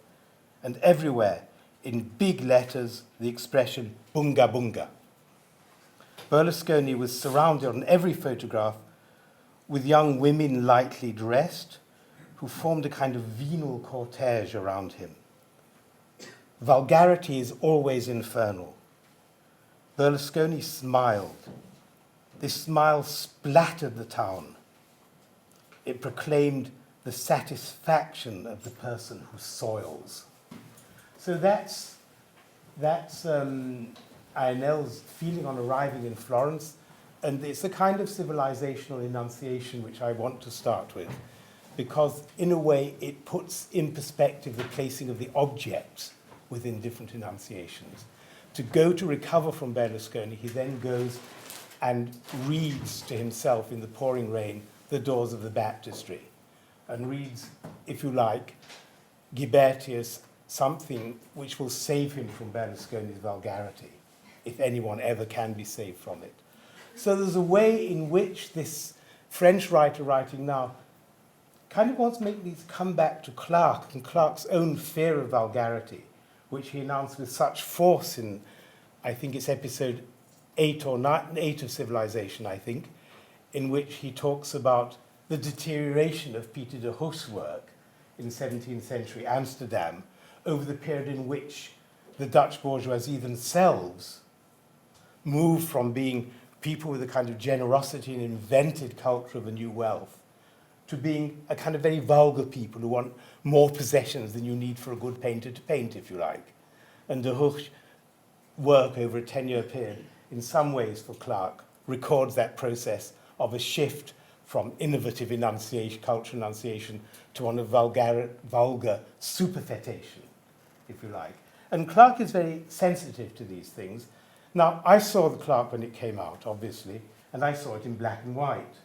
S3: And everywhere, in big letters, the expression bunga bunga. Berlusconi was surrounded on every photograph with young women lightly dressed who formed a kind of venal cortege around him. Vulgarity is always infernal. Berlusconi smiled. This smile splattered the town. It proclaimed the satisfaction of the person who soils. So that's Aenel's feeling on arriving in Florence, and it's a kind of civilizational enunciation which I want to start with, because in a way it puts in perspective the placing of the objects within different enunciations. To go to recover from Berlusconi, he then goes and reads to himself in the pouring rain the doors of the baptistry, and reads, if you like, Ghibertius, something which will save him from Berlusconi's vulgarity, if anyone ever can be saved from it. So there's a way in which this French writer writing now kind of wants to make these come back to Clarke and Clarke's own fear of vulgarity, which he announced with such force in, I think it's episode 8 or 9, 8 of Civilization, I think, in which he talks about the deterioration of Pieter de Hoof's work in 17th century Amsterdam over the period in which the Dutch bourgeoisie themselves moved from being people with a kind of generosity and invented culture of a new wealth to being a kind of very vulgar people who want more possessions than you need for a good painter to paint, if you like. And de Hoof's work over a 10-year period, in some ways for Clarke, records that process of a shift from innovative enunciation, cultural enunciation, to one of vulgar superfetation, if you like. And Clarke is very sensitive to these things. Now, I saw the Clarke when it came out, obviously, and I saw it in black and white.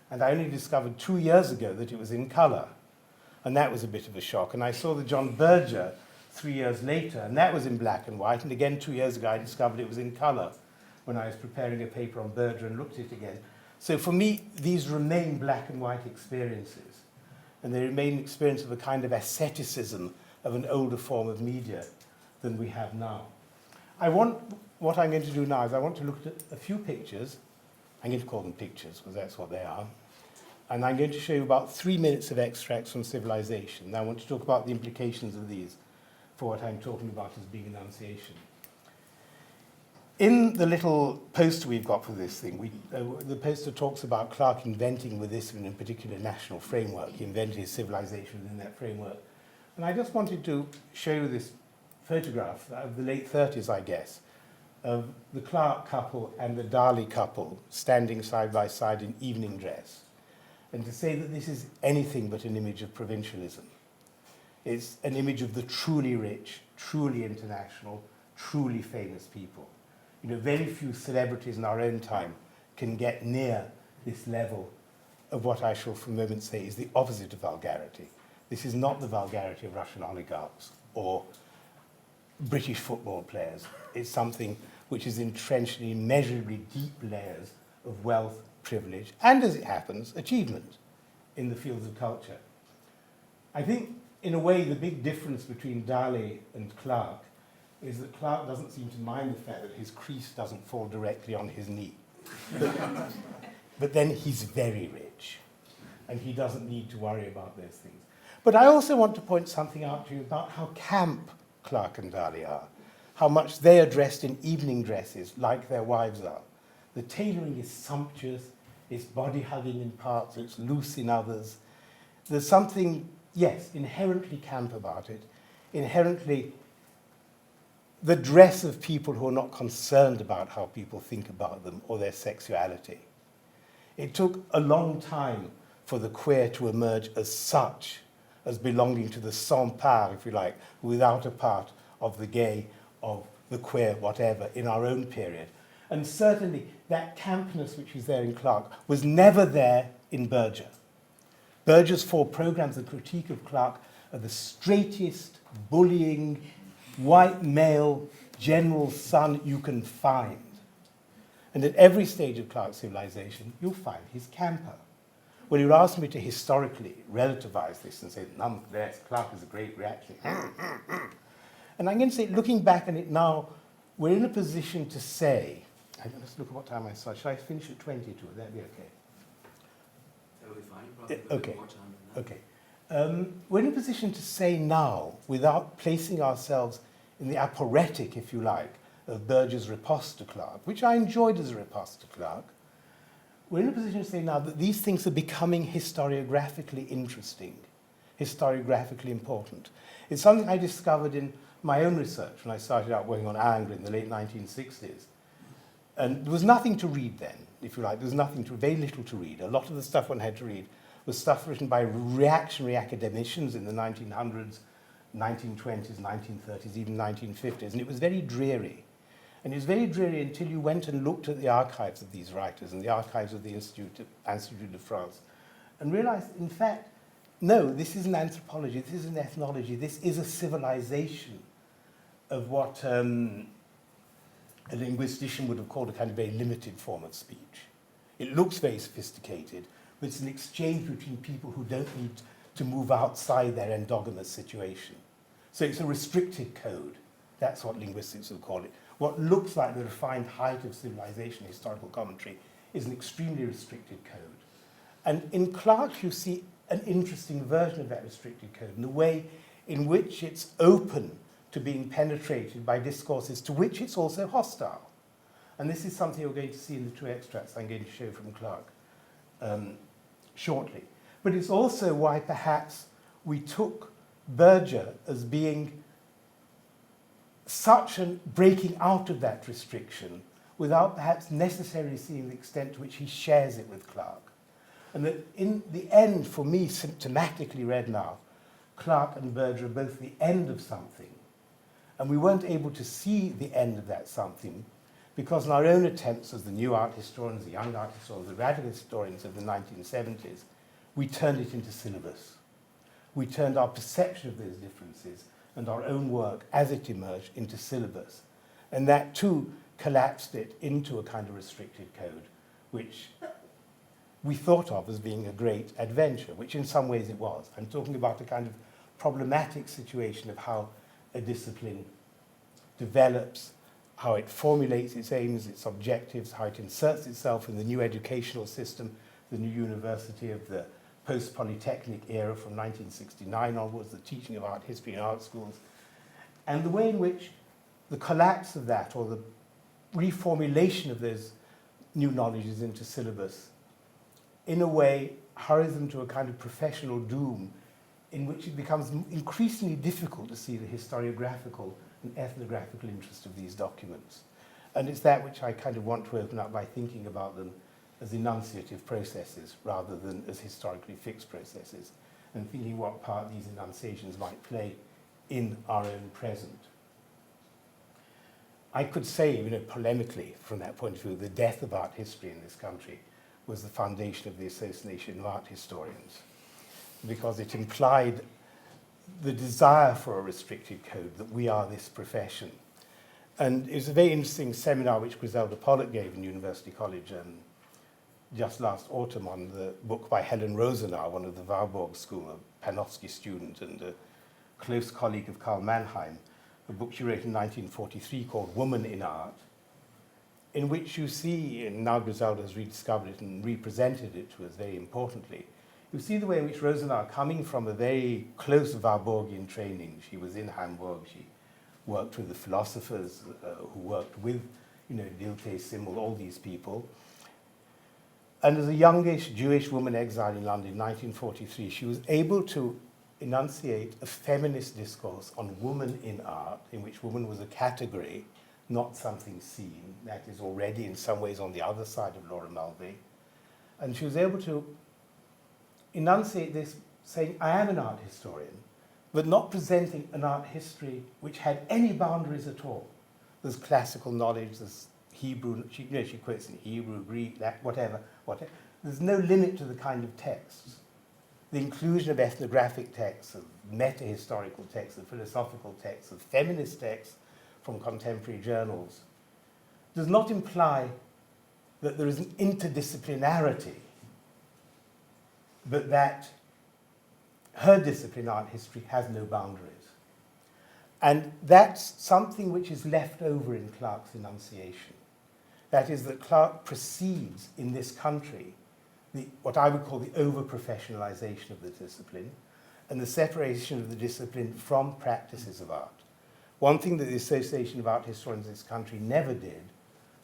S3: And I only discovered 2 years ago that it was in colour. And that was a bit of a shock. And I saw the John Berger 3 years later, and that was in black and white. And again, 2 years ago, I discovered it was in colour when I was preparing a paper on Berger and looked at it again. So for me, these remain black and white experiences. And they remain experience of a kind of asceticism of an older form of media than we have now. What I'm going to do now is I want to look at a few pictures. I'm going to call them pictures because that's what they are. And I'm going to show you about 3 minutes of extracts from Civilization. And I want to talk about the implications of these for what I'm talking about as being enunciation. In the little poster we've got for this thing, the poster talks about Clarke inventing with this in a particular national framework. He invented his civilization within that framework. And I just wanted to show you this photograph of the late 30s, I guess, of the Clarke couple and the Dali couple standing side by side in evening dress. And to say that this is anything but an image of provincialism. It's an image of the truly rich, truly international, truly famous people. You know, very few celebrities in our own time can get near this level of what I shall for a moment say is the opposite of vulgarity. This is not the vulgarity of Russian oligarchs or British football players. It's something which is entrenched in immeasurably deep layers of wealth, privilege, and, as it happens, achievement in the fields of culture. I think in a way, the big difference between Dali and Clark is that Clark doesn't seem to mind the fact that his crease doesn't fall directly on his knee. But then he's very rich, and he doesn't need to worry about those things. But I also want to point something out to you about how camp Clark and Dali are, how much they are dressed in evening dresses like their wives are. The tailoring is sumptuous, it's body-hugging in parts, it's loose in others. There's something, yes, inherently camp about it, inherently the dress of people who are not concerned about how people think about them or their sexuality. It took a long time for the queer to emerge as such, as belonging to the sans part, if you like, without a part of the gay, of the queer, whatever, in our own period. And certainly that campness which is there in Clark was never there in Berger. Berger's 4 programs of critique of Clark are the straightest, bullying, white male general son you can find. And at every stage of Clark's civilization, you'll find his camper. When you ask me to historically relativize this and say, nonetheless, Clark is a great reaction. And I'm going to say, looking back on it now, we're in a position to say, let's look at what time I started. Should I finish at 22? Would that be okay?
S4: That will be fine. Probably a
S3: Okay.
S4: bit more time than that.
S3: Okay. We're in a position to say now, without placing ourselves in the aporetic, if you like, of Berger's riposte to Clark, which I enjoyed as a riposte to Clark, we're in a position to say now that these things are becoming historiographically interesting, historiographically important. It's something I discovered in my own research when I started out working on Ingres in the late 1960s. And there was nothing to read then, if you like. There was very little to read. A lot of the stuff one had to read was stuff written by reactionary academicians in the 1900s, 1920s, 1930s, even 1950s, and it was very dreary. And it was very dreary until you went and looked at the archives of these writers and the archives of the Institut de France and realized, in fact, no, this isn't anthropology, this isn't ethnology, this is a civilization of what a linguistician would have called a kind of very limited form of speech. It looks very sophisticated, but it's an exchange between people who don't need to move outside their endogamous situation. So it's a restricted code. That's what linguistics will call it. What looks like the refined height of civilization, historical commentary, is an extremely restricted code. And in Clark, you see an interesting version of that restricted code, in the way in which it's open to being penetrated by discourses to which it's also hostile. And this is something you're going to see in the 2 extracts I'm going to show from Clark shortly. But it's also why perhaps we took Berger as being such a breaking out of that restriction without perhaps necessarily seeing the extent to which he shares it with Clark. And that in the end, for me, symptomatically read now, Clark and Berger are both the end of something. And we weren't able to see the end of that something because in our own attempts as the new art historians, the young art historians, the radical historians of the 1970s, we turned it into syllabus. We turned our perception of those differences and our own work as it emerged into syllabus. And that too collapsed it into a kind of restricted code, which we thought of as being a great adventure, which in some ways it was. I'm talking about a kind of problematic situation of how a discipline develops, how it formulates its aims, its objectives, how it inserts itself in the new educational system, the new university of the post-Polytechnic era from 1969 onwards, the teaching of art history in art schools, and the way in which the collapse of that or the reformulation of those new knowledges into syllabus in a way hurries them to a kind of professional doom in which it becomes increasingly difficult to see the historiographical and ethnographical interest of these documents. And it's that which I kind of want to open up by thinking about them as enunciative processes rather than as historically fixed processes, and thinking what part these enunciations might play in our own present. I could say, polemically, from that point of view, the death of art history in this country was the foundation of the Association of Art Historians, because it implied the desire for a restricted code, that we are this profession. And it was a very interesting seminar which Griselda Pollock gave in University College just last autumn on the book by Helen Rosenau, one of the Warburg School, a Panofsky student and a close colleague of Karl Mannheim, a book she wrote in 1943 called Woman in Art, in which you see, and now Griselda has rediscovered it and represented it to us very importantly, you see the way in which Rosenau, coming from a very close Warburgian training, she was in Hamburg, she worked with the philosophers who worked with, Dilthey, Simmel, all these people. And as a youngish Jewish woman exiled in London in 1943, she was able to enunciate a feminist discourse on woman in art, in which woman was a category, not something seen. That is already in some ways on the other side of Laura Mulvey. And she was able to enunciate this, saying, I am an art historian, but not presenting an art history which had any boundaries at all. There's classical knowledge, there's Hebrew, she quotes in Hebrew, Greek, whatever. There's no limit to the kind of texts. The inclusion of ethnographic texts, of meta-historical texts, of philosophical texts, of feminist texts from contemporary journals does not imply that there is an interdisciplinarity, but that her discipline, art history, has no boundaries. And that's something which is left over in Clarke's enunciation. That is, that Clarke perceives in this country what I would call the over-professionalization of the discipline and the separation of the discipline from practices of art. One thing that the Association of Art Historians in this country never did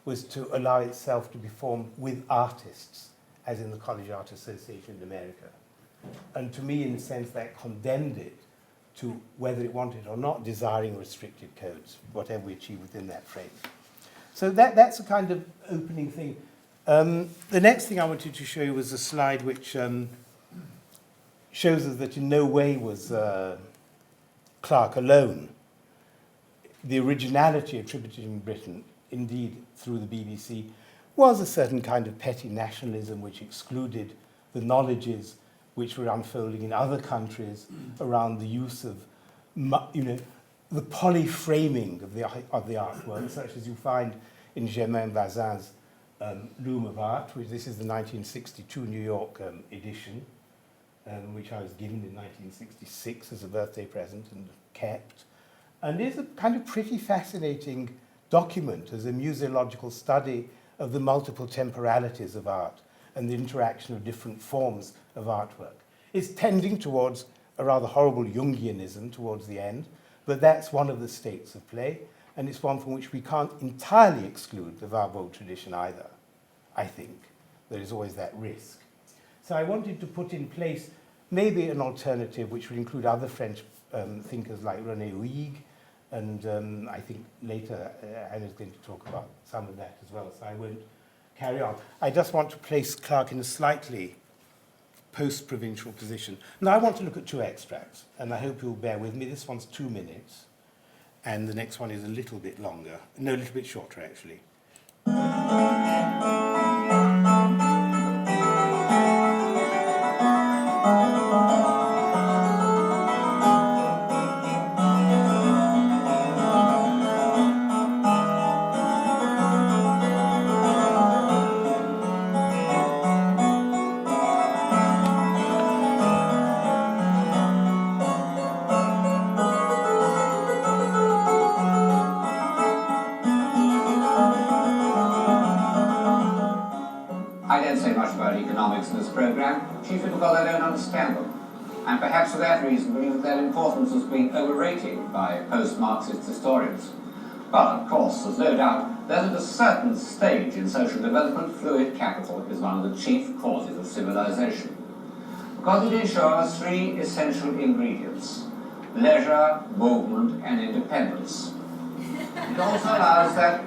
S3: was to allow itself to be formed with artists, as in the College Art Association in America. And to me, in a sense, that condemned it to, whether it wanted or not, desiring restricted codes, whatever we achieve within that frame. So that's a kind of opening thing. The next thing I wanted to show you was a slide which shows us that in no way was Clarke alone. The originality attributed in Britain, indeed through the BBC, was a certain kind of petty nationalism which excluded the knowledges which were unfolding in other countries around the use of, the polyframing of the artwork, such as you find in Germain Bazin's Loom of Art, which this is the 1962 New York edition, which I was given in 1966 as a birthday present and kept. And is a kind of pretty fascinating document as a museological study of the multiple temporalities of art and the interaction of different forms of artwork. It's tending towards a rather horrible Jungianism towards the end, but that's one of the states of play, and it's one from which we can't entirely exclude the Warburg tradition either, I think. There is always that risk. So I wanted to put in place maybe an alternative which would include other French thinkers like René Huyghe, and I think later Anna's going to talk about some of that as well, so I won't carry on. I just want to place Clarke in a slightly post-provincial position. Now I want to look at two extracts, and I hope you'll bear with me. This one's 2 minutes, and the next one is a little bit longer. No, a little bit shorter, actually.
S5: In this program, chiefly because I don't understand them, and perhaps for that reason believe that their importance has been overrated by post-Marxist historians. But, of course, there's no doubt that at a certain stage in social development, fluid capital is one of the chief causes of civilization, because it ensures three essential ingredients: leisure, movement, and independence. It also allows that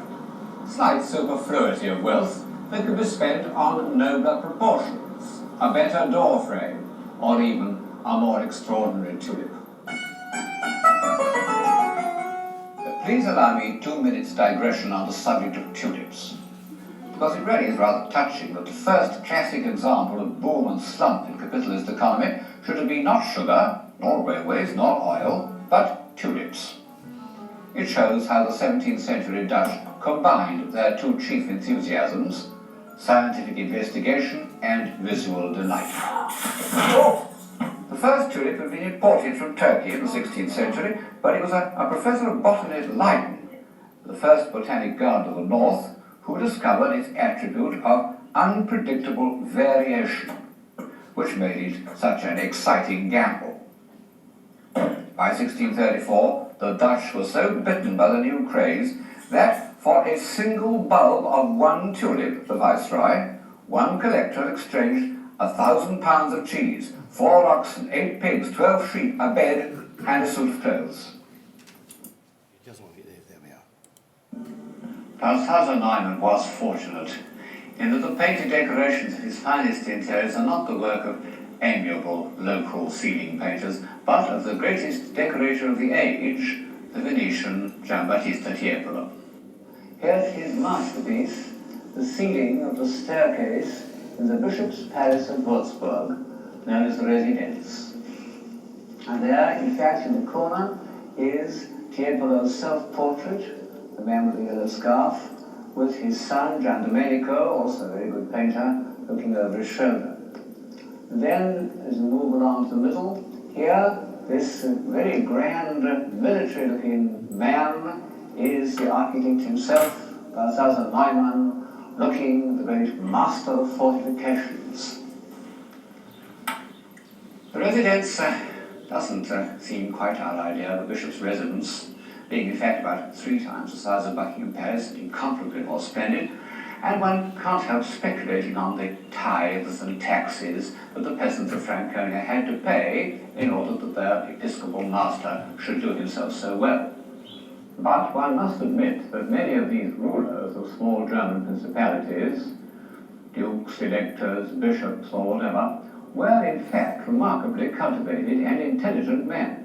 S5: slight superfluity of wealth that can be spent on nobler proportions, a better door frame, or even a more extraordinary tulip. Please allow me 2 minutes digression on the subject of tulips, because it really is rather touching that the first classic example of boom and slump in capitalist economy should have been not sugar, nor railways, nor oil, but tulips. It shows how the 17th century Dutch combined their two chief enthusiasms, scientific investigation and visual delight. The first tulip had been imported from Turkey in the 16th century, but it was a professor of botany at Leiden, the first botanic garden of the north, who discovered its attribute of unpredictable variation, which made it such an exciting gamble. By 1634, the Dutch were so bitten by the new craze that for a single bulb of one tulip, the viceroy, one collector exchanged 1,000 pounds of cheese, 4 oxen, 8 pigs, 12 sheep, a bed, and a suit of clothes. Balthasar Neumann was fortunate in that the painted decorations of his finest interiors are not the work of amiable local ceiling painters, but of the greatest decorator of the age, the Venetian Giambattista Tiepolo. Here's his masterpiece, the ceiling of the staircase in the Bishop's Palace of Würzburg, known as the Residence. And there, in fact, in the corner, is Tiepolo's self-portrait, the man with the yellow scarf, with his son, Gian Domenico, also a very good painter, looking over his shoulder. And then, as we move along to the middle, here, this very grand military-looking man is the architect himself, Balthasar Neumann, looking the great master of fortifications. The residence doesn't seem quite our idea of the bishop's residence, being in fact about 3 times the size of Buckingham Palace, incomparably more splendid, and one can't help speculating on the tithes and taxes that the peasants of Franconia had to pay in order that their episcopal master should do himself so well. But one must admit that many of these rulers of small German principalities, dukes, electors, bishops, or whatever, were in fact remarkably cultivated and intelligent men.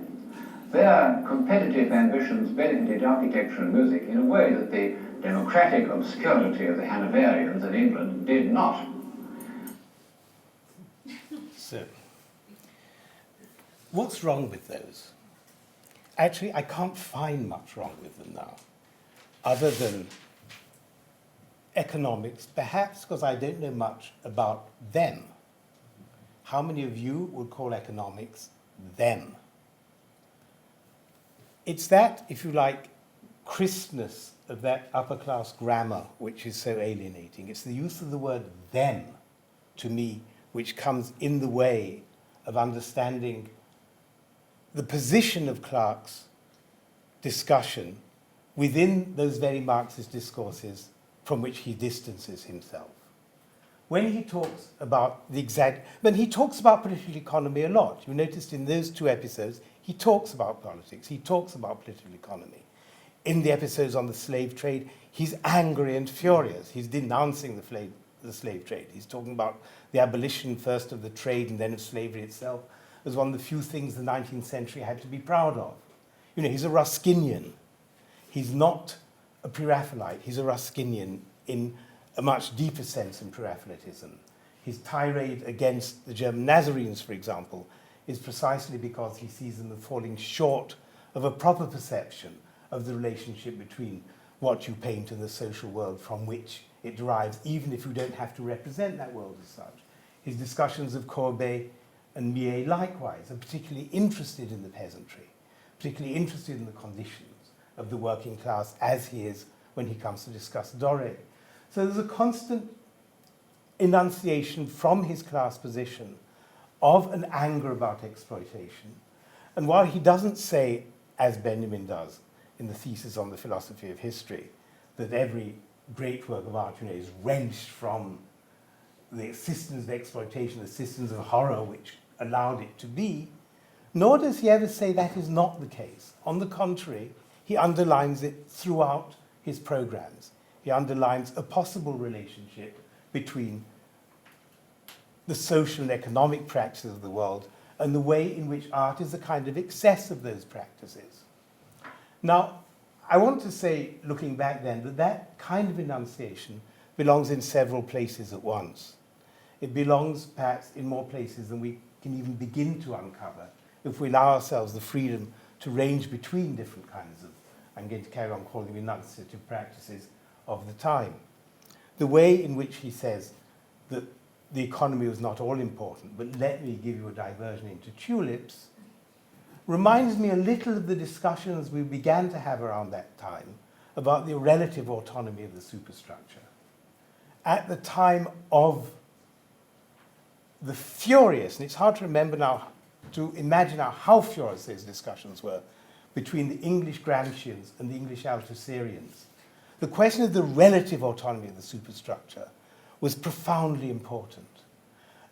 S5: Their competitive ambitions benefited architecture and music in a way that the democratic obscurity of the Hanoverians in England did not.
S3: So, what's wrong with those? Actually, I can't find much wrong with them now, other than economics, perhaps because I don't know much about them. How many of you would call economics them? It's that, if you like, crispness of that upper-class grammar which is so alienating. It's the use of the word them, to me, which comes in the way of understanding the position of Clarke's discussion within those very Marxist discourses from which he distances himself. When he talks about he talks about political economy a lot. You noticed in those 2 episodes, he talks about politics, he talks about political economy. In the episodes on the slave trade, he's angry and furious. He's denouncing the slave trade. He's talking about the abolition first of the trade and then of slavery itself as one of the few things the 19th century had to be proud of. You know, he's a Ruskinian. He's not a Pre-Raphaelite. He's a Ruskinian in a much deeper sense than Pre-Raphaelitism. His tirade against the German Nazarenes, for example, is precisely because he sees them as falling short of a proper perception of the relationship between what you paint and the social world from which it derives, even if you don't have to represent that world as such. His discussions of Courbet and Millet likewise are particularly interested in the peasantry, particularly interested in the conditions of the working class, as he is when he comes to discuss Doré. So there's a constant enunciation from his class position of an anger about exploitation. And while he doesn't say, as Benjamin does in the thesis on the philosophy of history, that every great work of art, is wrenched from the systems of exploitation, the systems of horror which allowed it to be, nor does he ever say that is not the case. On the contrary, he underlines it throughout his programs. He underlines a possible relationship between the social and economic practices of the world and the way in which art is a kind of excess of those practices. Now, I want to say, looking back then, that that kind of enunciation belongs in several places at once. It belongs perhaps in more places than we can even begin to uncover if we allow ourselves the freedom to range between different kinds of, I'm going to carry on calling them enunciative practices of the time. The way in which he says that the economy was not all important, but let me give you a diversion into tulips, reminds me a little of the discussions we began to have around that time about the relative autonomy of the superstructure. At the time of the furious, and it's hard to remember now, to imagine now how furious those discussions were between the English Gramscians and the English Althusserians. The question of the relative autonomy of the superstructure was profoundly important.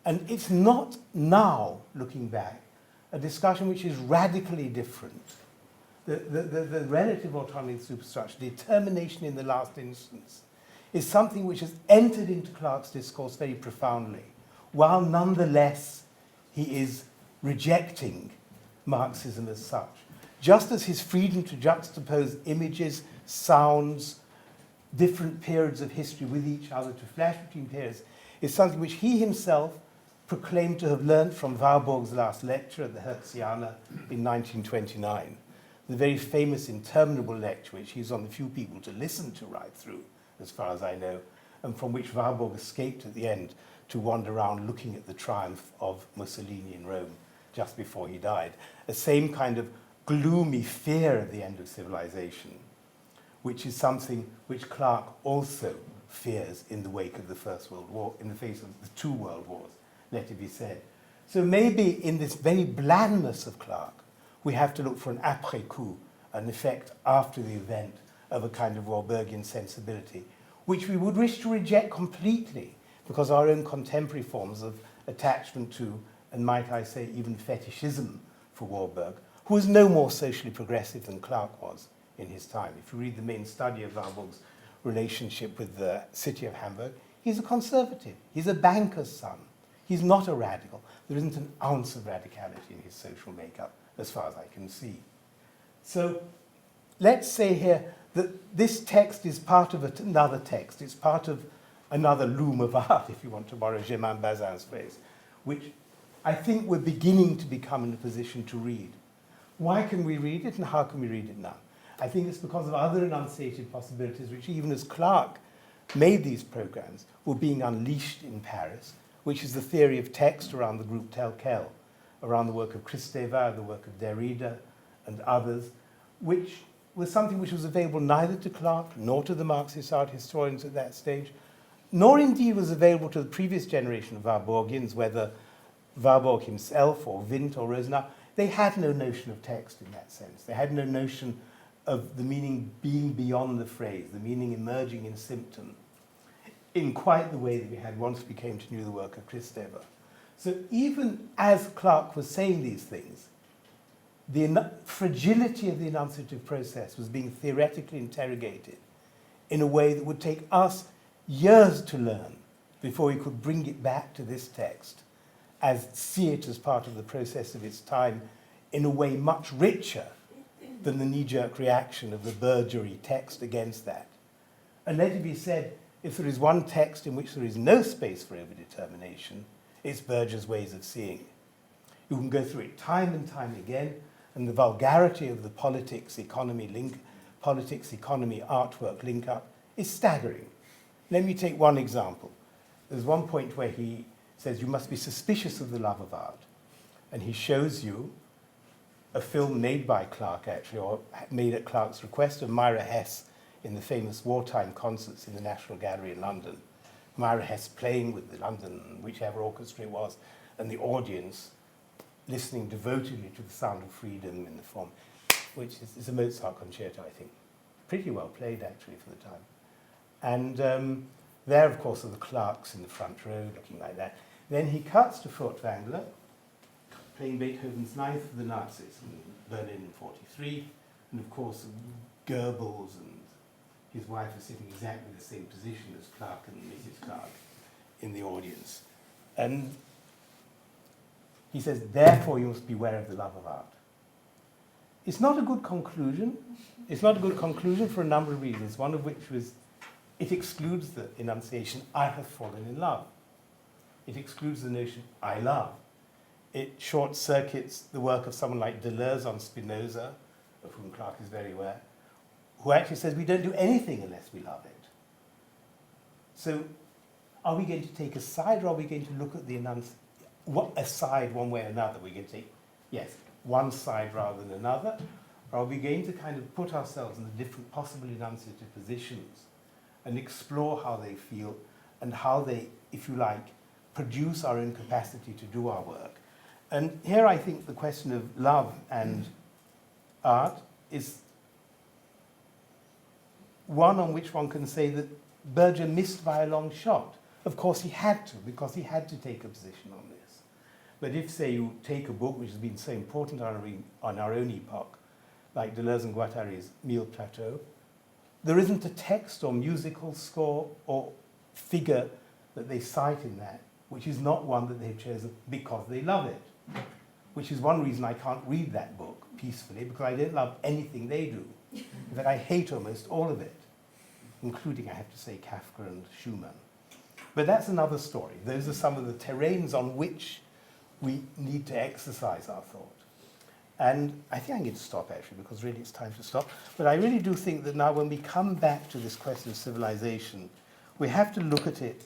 S3: And it's not now, looking back, a discussion which is radically different. The relative autonomy of the superstructure, determination in the last instance, is something which has entered into Clarke's discourse very profoundly, while nonetheless he is rejecting Marxism as such. Just as his freedom to juxtapose images, sounds, different periods of history with each other, to flash between periods, is something which he himself proclaimed to have learned from Warburg's last lecture at the Hertziana in 1929. The very famous interminable lecture, which he's one of the few people to listen to right through, as far as I know, and from which Warburg escaped at the end to wander around looking at the triumph of Mussolini in Rome just before he died. A same kind of gloomy fear of the end of civilization, which is something which Clarke also fears in the wake of the First World War, in the face of the two world wars, let it be said. So maybe in this very blandness of Clarke, we have to look for an après-coup, an effect after the event of a kind of Warburgian sensibility, which we would wish to reject completely, because our own contemporary forms of attachment to, and might I say even fetishism for Warburg, who was no more socially progressive than Clarke was in his time. If you read the main study of Warburg's relationship with the city of Hamburg, he's a conservative, he's a banker's son, he's not a radical. There isn't an ounce of radicality in his social makeup, as far as I can see. So let's say here that this text is part of another text, it's part of another loom of art, if you want to borrow Germain Bazin's phrase, which I think we're beginning to become in a position to read. Why can we read it and how can we read it now? I think it's because of other enunciated possibilities which, even as Clarke made these programs, were being unleashed in Paris, which is the theory of text around the group tel quel, around the work of Christeva, the work of Derrida and others, which was something which was available neither to Clarke nor to the Marxist art historians at that stage, nor indeed was available to the previous generation of Warburgians, whether Warburg himself or Windt or Rosenau. They had no notion of text in that sense. They had no notion of the meaning being beyond the phrase, the meaning emerging in symptom, in quite the way that we had once we came to know the work of Christeva. So even as Clarke was saying these things, the fragility of the enunciative process was being theoretically interrogated in a way that would take us years to learn before we could bring it back to this text, as see it as part of the process of its time in a way much richer than the knee-jerk reaction of the Bergery text against that. And let it be said, if there is one text in which there is no space for overdetermination, it's Berger's ways of seeing. You can go through it time and time again, and the vulgarity of the politics-economy artwork link-up is staggering. Let me take one example. There's one point where he says you must be suspicious of the love of art, and he shows you a film made by Clarke, actually, or made at Clarke's request, of Myra Hess in the famous wartime concerts in the National Gallery in London. Myra Hess playing with the London, whichever orchestra it was, and the audience listening devotedly to the sound of freedom in the form, which is a Mozart concerto, I think. Pretty well played, actually, for the time. And there, of course, are the Clarkes in the front row, looking like that. Then he cuts to Furtwängler, playing Beethoven's Ninth for the Nazis in Berlin in 1943, and of course Goebbels and his wife are sitting exactly in the same position as Clarke and Mrs. Clarke in the audience. And he says, therefore you must beware of the love of art. It's not a good conclusion. It's not a good conclusion for a number of reasons, one of which was it excludes the enunciation, I have fallen in love. It excludes the notion, I love. It short-circuits the work of someone like Deleuze on Spinoza, of whom Clarke is very aware, who actually says we don't do anything unless we love it. So are we going to take a side, or are we going to look at the a side one way or another? We're going to take, yes, one side rather than another, or are we going to kind of put ourselves in the different possible enunciative positions and explore how they feel and how they, if you like, produce our own capacity to do our work? And here I think the question of love and art is one on which one can say that Berger missed by a long shot. Of course he had to, because he had to take a position on this. But if, say, you take a book which has been so important on our own epoch, like Deleuze and Guattari's Mille Plateaux, there isn't a text or musical score or figure that they cite in that which is not one that they've chosen because they love it. Which is one reason I can't read that book peacefully, because I don't love anything they do. In fact, I hate almost all of it, including, I have to say, Kafka and Schumann. But that's another story. Those are some of the terrains on which we need to exercise our thought. And I think I need to stop, actually, because really it's time to stop. But I really do think that now when we come back to this question of civilization, we have to look at it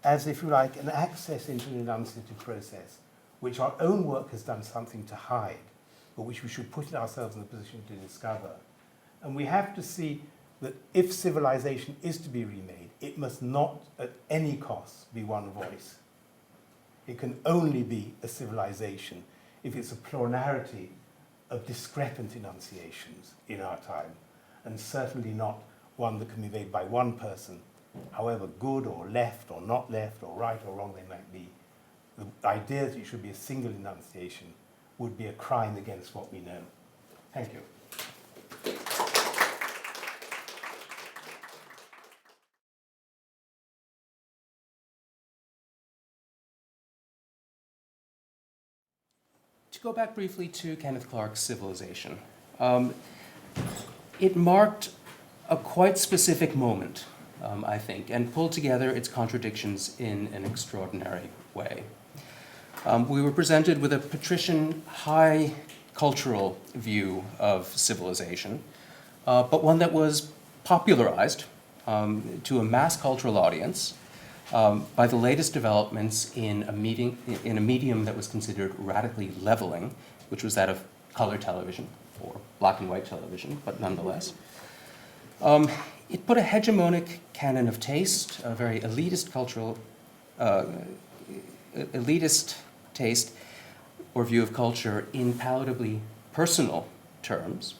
S3: as, if you like, an access into an enunciative process, which our own work has done something to hide, but which we should put ourselves in a position to discover. And we have to see that if civilization is to be remade, it must not at any cost be one voice. It can only be a civilization if it's a plurality of discrepant enunciations in our time, and certainly not one that can be made by one person, however good or left or not left or right or wrong they might be. The idea that it should be a single enunciation would be a crime against what we know. Thank you.
S6: To go back briefly to Kenneth Clark's Civilization, it marked a quite specific moment, I think, and pulled together its contradictions in an extraordinary way. We were presented with a patrician, high cultural view of civilization, but one that was popularized to a mass cultural audience by the latest developments in a medium that was considered radically leveling, which was that of color television, or black and white television, but nonetheless. It put a hegemonic canon of taste, a very elitist cultural, elitist taste or view of culture in palatably personal terms.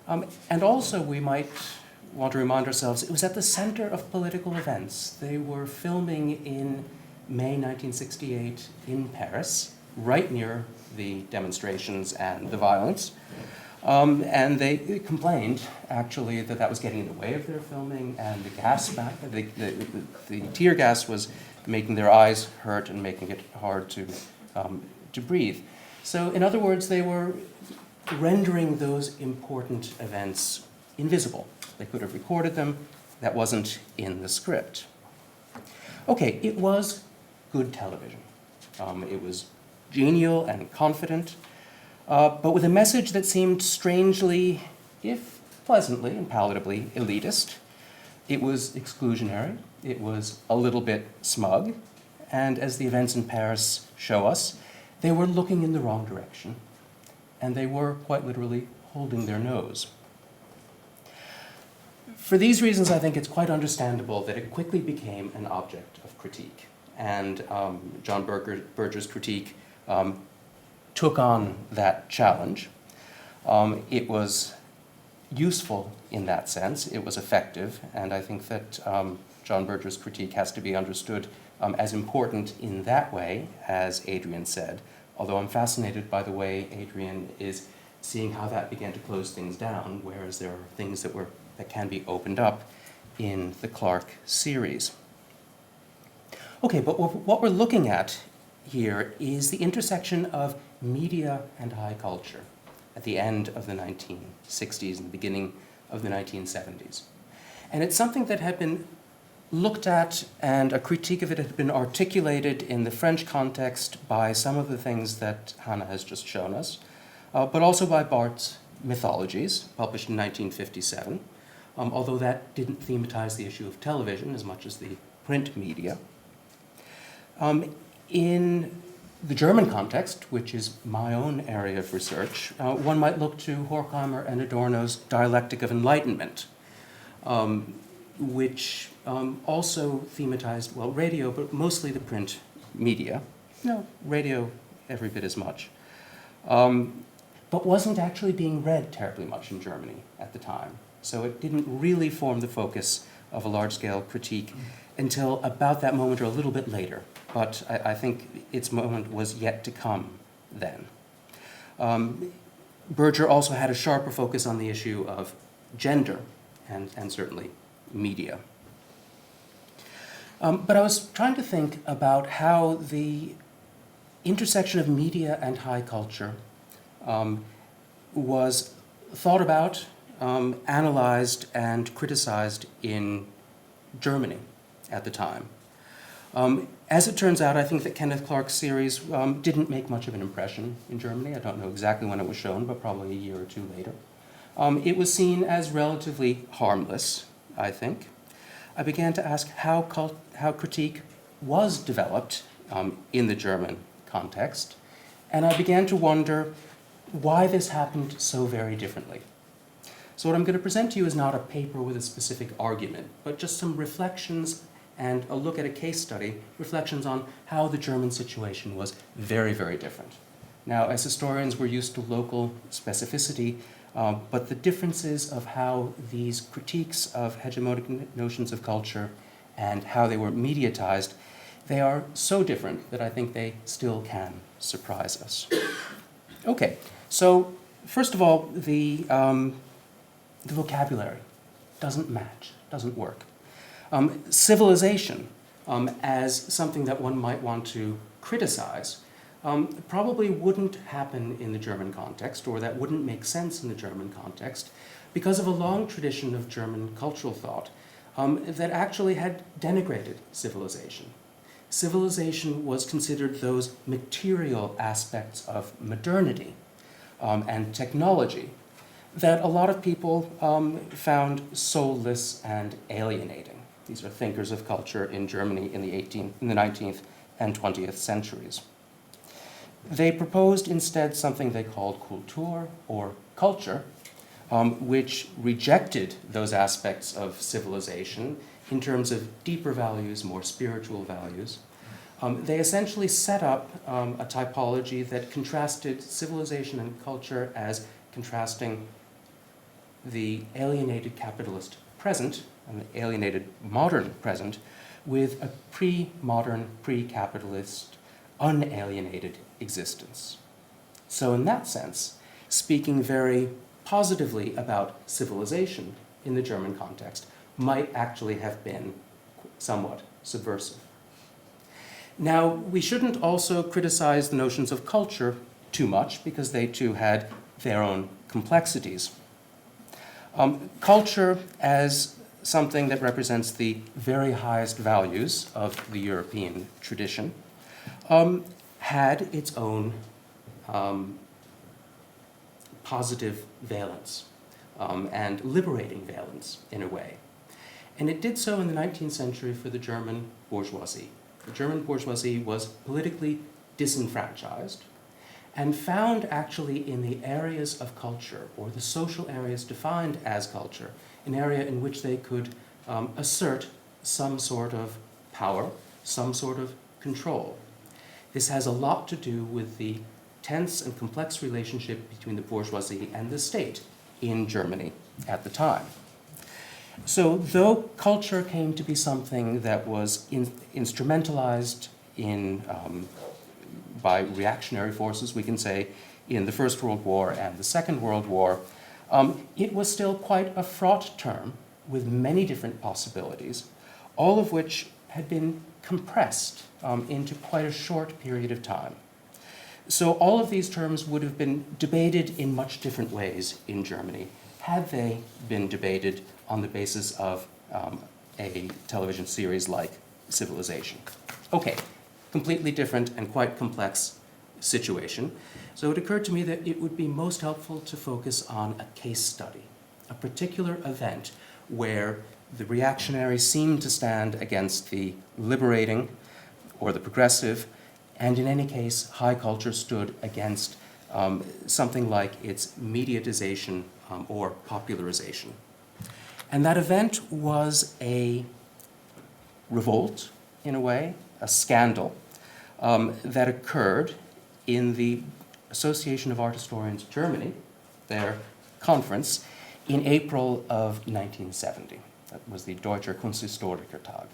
S6: And also we might want to remind ourselves, it was at the center of political events. They were filming in May 1968 in Paris, right near the demonstrations and the violence. And they complained, actually, that that was getting in the way of their filming, and the tear gas was making their eyes hurt and making it hard to breathe. So, in other words, they were rendering those important events invisible. They could have recorded them. That wasn't in the script. Okay, it was good television. It was genial and confident, but with a message that seemed strangely, if pleasantly and palatably, elitist. It was exclusionary. It was a little bit smug. And as the events in Paris show us, they were looking in the wrong direction. And they were, quite literally, holding their nose. For these reasons, I think it's quite understandable that it quickly became an object of critique. And John Berger's critique took on that challenge. It was useful in that sense. It was effective. And I think that John Berger's critique has to be understood as important in that way, as Adrian said. Although I'm fascinated by the way Adrian is seeing how that began to close things down, whereas there are things that can be opened up in the Clark series. Okay, but what we're looking at here is the intersection of media and high culture at the end of the 1960s and the beginning of the 1970s. And it's something that had been looked at, and a critique of it had been articulated in the French context by some of the things that Hannah has just shown us, but also by Barthes's Mythologies, published in 1957, although that didn't thematize the issue of television as much as the print media. In the German context, which is my own area of research, one might look to Horkheimer and Adorno's Dialectic of Enlightenment, which also thematized, well, radio, but mostly the print media. No, radio every bit as much. But wasn't actually being read terribly much in Germany at the time. So it didn't really form the focus of a large-scale critique until about that moment or a little bit later. But I think its moment was yet to come then. Berger also had a sharper focus on the issue of gender and certainly media. But I was trying to think about how the intersection of media and high culture was thought about, analyzed, and criticized in Germany at the time. As it turns out, I think that Kenneth Clark's series didn't make much of an impression in Germany. I don't know exactly when it was shown, but probably a year or two later. It was seen as relatively harmless, I think. I began to ask how critique was developed in the German context, and I began to wonder why this happened so very differently. So what I'm going to present to you is not a paper with a specific argument, but just some reflections and a look at a case study, reflections on how the German situation was very, very different. Now, as historians, we're used to local specificity, but the differences of how these critiques of hegemonic notions of culture and how they were mediatized, they are so different that I think they still can surprise us. Okay, so first of all, the vocabulary doesn't match, doesn't work. Civilization, as something that one might want to criticize, probably wouldn't happen in the German context, or that wouldn't make sense in the German context, because of a long tradition of German cultural thought that actually had denigrated civilization. Civilization was considered those material aspects of modernity and technology that a lot of people found soulless and alienating. These are thinkers of culture in Germany in the 19th and 20th centuries. They proposed instead something they called Kultur, or culture, which rejected those aspects of civilization in terms of deeper values, more spiritual values. They essentially set up a typology that contrasted civilization and culture as contrasting the alienated capitalist present and the alienated modern present with a pre-modern, pre-capitalist, unalienated existence. So in that sense, speaking very positively about civilization in the German context might actually have been somewhat subversive. Now, we shouldn't also criticize the notions of culture too much, because they too had their own complexities. Culture, as something that represents the very highest values of the European tradition, had its own positive valence and liberating valence in a way. And it did so in the 19th century for the German bourgeoisie. The German bourgeoisie was politically disenfranchised and found actually in the areas of culture, or the social areas defined as culture, an area in which they could assert some sort of power, some sort of control. This has a lot to do with the tense and complex relationship between the bourgeoisie and the state in Germany at the time. So though culture came to be something that was instrumentalized by reactionary forces, we can say, in the First World War and the Second World War, it was still quite a fraught term with many different possibilities, all of which had been compressed into quite a short period of time. So all of these terms would have been debated in much different ways in Germany, had they been debated on the basis of a television series like Civilization. Okay, completely different and quite complex situation. So it occurred to me that it would be most helpful to focus on a case study, a particular event where The reactionary seemed to stand against the liberating or the progressive, and in any case, high culture stood against something like its mediatization or popularization. And that event was a revolt, in a way, a scandal, that occurred in the Association of Art Historians of Germany, their conference, in April of 1970. That was the Deutscher Kunsthistorikertag.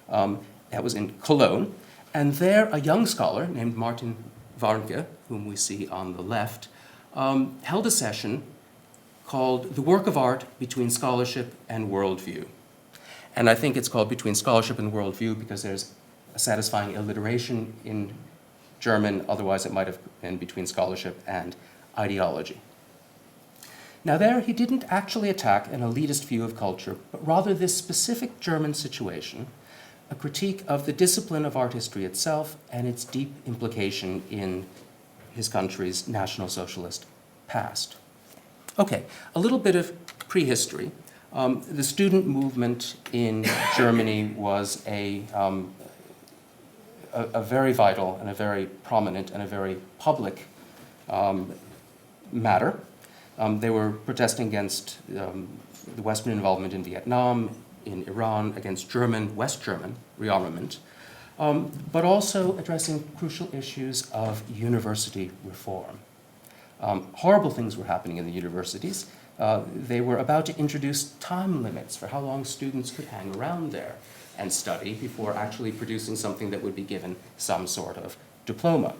S6: That was in Cologne, and there a young scholar named Martin Warnke, whom we see on the left, held a session called The Work of Art Between Scholarship and Worldview. And I think it's called Between Scholarship and Worldview because there's a satisfying alliteration in German, otherwise it might have been Between Scholarship and Ideology. Now there he didn't actually attack an elitist view of culture, but rather this specific German situation, a critique of the discipline of art history itself and its deep implication in his country's National Socialist past. Okay, a little bit of prehistory. The student movement in Germany was a very vital and a very prominent and a very public matter. They were protesting against the Western involvement in Vietnam, in Iran, against West German rearmament, but also addressing crucial issues of university reform. Horrible things were happening in the universities. They were about to introduce time limits for how long students could hang around there and study before actually producing something that would be given some sort of diploma.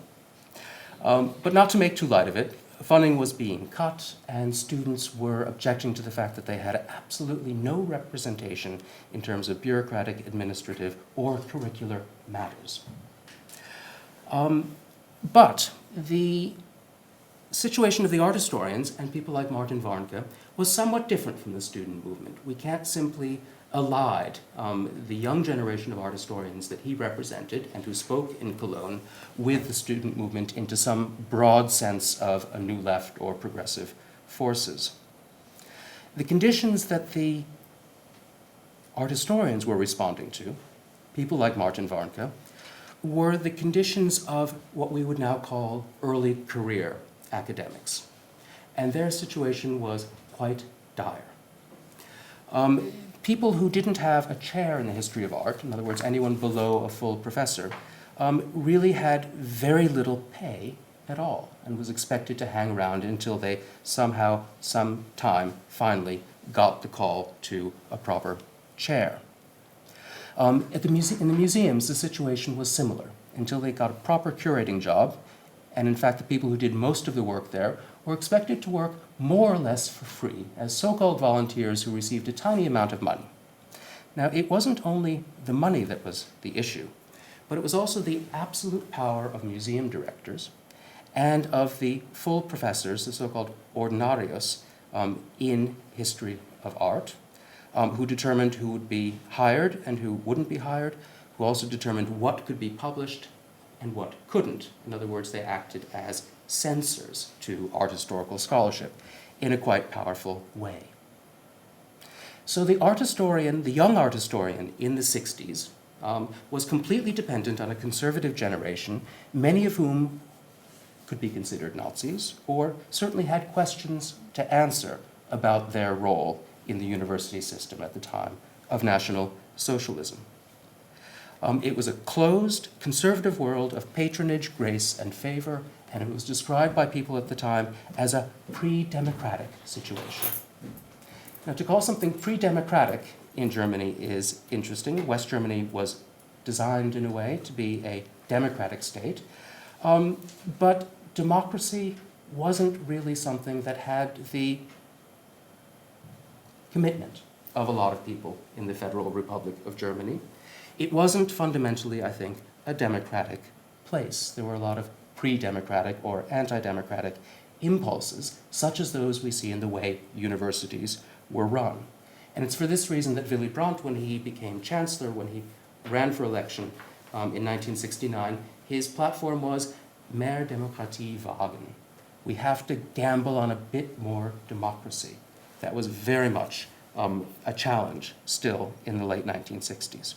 S6: But not to make too light of it, funding was being cut, and students were objecting to the fact that they had absolutely no representation in terms of bureaucratic, administrative, or curricular matters. But the situation of the art historians and people like Martin Warnke was somewhat different from the student movement. We can't simply allied the young generation of art historians that he represented and who spoke in Cologne with the student movement into some broad sense of a new left or progressive forces. The conditions that the art historians were responding to, people like Martin Warnke, were the conditions of what we would now call early career academics. And their situation was quite dire. People who didn't have a chair in the history of art, in other words, anyone below a full professor, really had very little pay at all and was expected to hang around until they somehow, sometime, finally got the call to a proper chair. In the museums, the situation was similar until they got a proper curating job, and in fact, the people who did most of the work there were expected to work more or less for free as so-called volunteers who received a tiny amount of money. Now, it wasn't only the money that was the issue, but it was also the absolute power of museum directors and of the full professors, the so-called ordinarios, in history of art, who determined who would be hired and who wouldn't be hired, who also determined what could be published and what couldn't. In other words, they acted as censors to art historical scholarship in a quite powerful way. So the art historian, the young art historian in the 60s, was completely dependent on a conservative generation, many of whom could be considered Nazis, or certainly had questions to answer about their role in the university system at the time of National Socialism. It was a closed, conservative world of patronage, grace, and favor, and it was described by people at the time as a pre-democratic situation. Now, to call something pre-democratic in Germany is interesting. West Germany was designed in a way to be a democratic state, but democracy wasn't really something that had the commitment of a lot of people in the Federal Republic of Germany. It wasn't fundamentally, I think, a democratic place. There were a lot of pre-democratic or anti-democratic impulses, such as those we see in the way universities were run. And it's for this reason that Willy Brandt, when he became chancellor, when he ran for election in 1969, his platform was Mehr Demokratie wagen. We have to gamble on a bit more democracy. That was very much a challenge still in the late 1960s.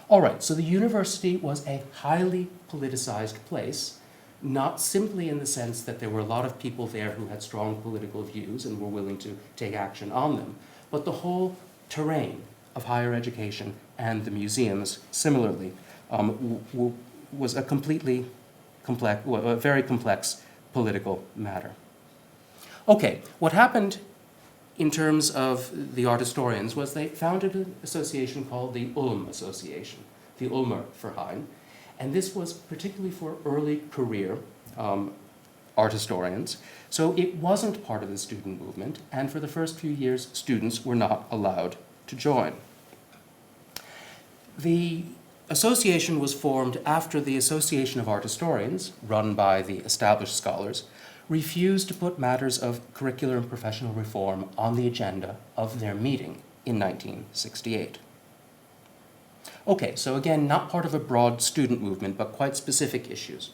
S6: All right, so the university was a highly politicized place, not simply in the sense that there were a lot of people there who had strong political views and were willing to take action on them, but the whole terrain of higher education and the museums, similarly, was a very complex political matter. Okay, what happened in terms of the art historians was they founded an association called the Ulm Association, the Ulmer Verein, and this was particularly for early career art historians. So it wasn't part of the student movement, and for the first few years, students were not allowed to join. The association was formed after the Association of Art Historians, run by the established scholars, refused to put matters of curricular and professional reform on the agenda of their meeting in 1968. Okay, so again, not part of a broad student movement, but quite specific issues.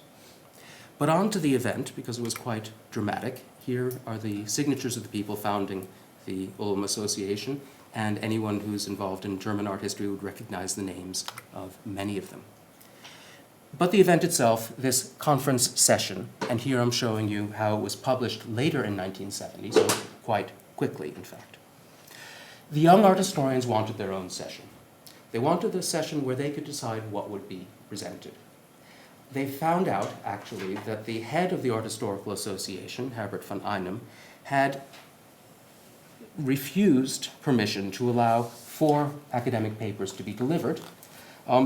S6: But on to the event, because it was quite dramatic. Here are the signatures of the people founding the Ulm Association, and anyone who's involved in German art history would recognize the names of many of them. But the event itself, this conference session, and here I'm showing you how it was published later in 1970, so quite quickly, in fact. The young art historians wanted their own session. They wanted a session where they could decide what would be presented. They found out, actually, that the head of the Art Historical Association, Herbert von Einem, had refused permission to allow 4 academic papers to be delivered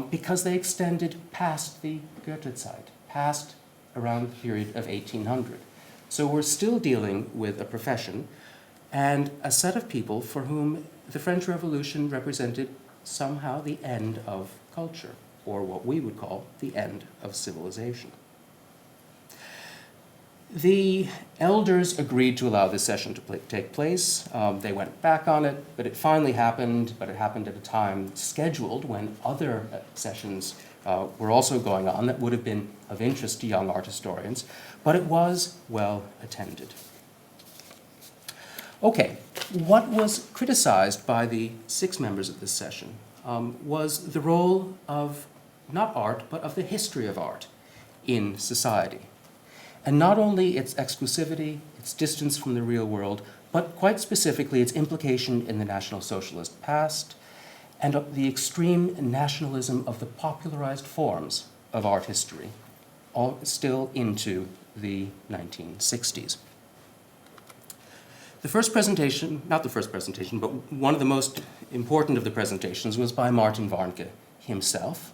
S6: because they extended past the Goethezeit, past around the period of 1800. So we're still dealing with a profession and a set of people for whom the French Revolution represented somehow the end of culture, or what we would call the end of civilization. The elders agreed to allow this session to take place. They went back on it, but it finally happened, but it happened at a time scheduled when other sessions were also going on that would have been of interest to young art historians, but it was well attended. Okay, what was criticized by the 6 members of this session was the role of not art, but of the history of art in society. And not only its exclusivity, its distance from the real world, but quite specifically its implication in the National Socialist past and the extreme nationalism of the popularized forms of art history, all still into the 1960s. The first presentation, not the first presentation, but one of the most important of the presentations was by Martin Warnke himself.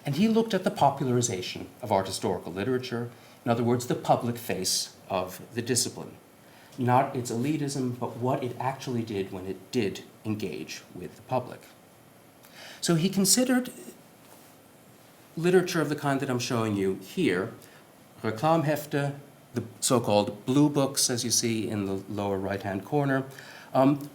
S6: And he looked at the popularization of art historical literature, in other words, the public face of the discipline. Not its elitism, but what it actually did when it did engage with the public. So he considered literature of the kind that I'm showing you here, Reklamhefte, the so-called blue books, as you see in the lower right-hand corner,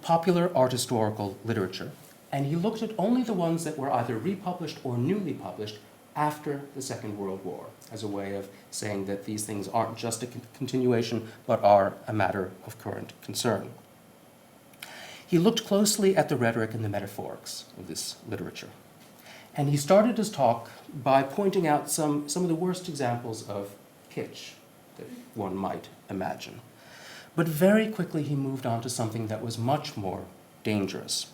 S6: popular art historical literature. And he looked at only the ones that were either republished or newly published after the Second World War, as a way of saying that these things aren't just a continuation, but are a matter of current concern. He looked closely at the rhetoric and the metaphorics of this literature. And he started his talk by pointing out some of the worst examples of kitsch that one might imagine. But very quickly he moved on to something that was much more dangerous.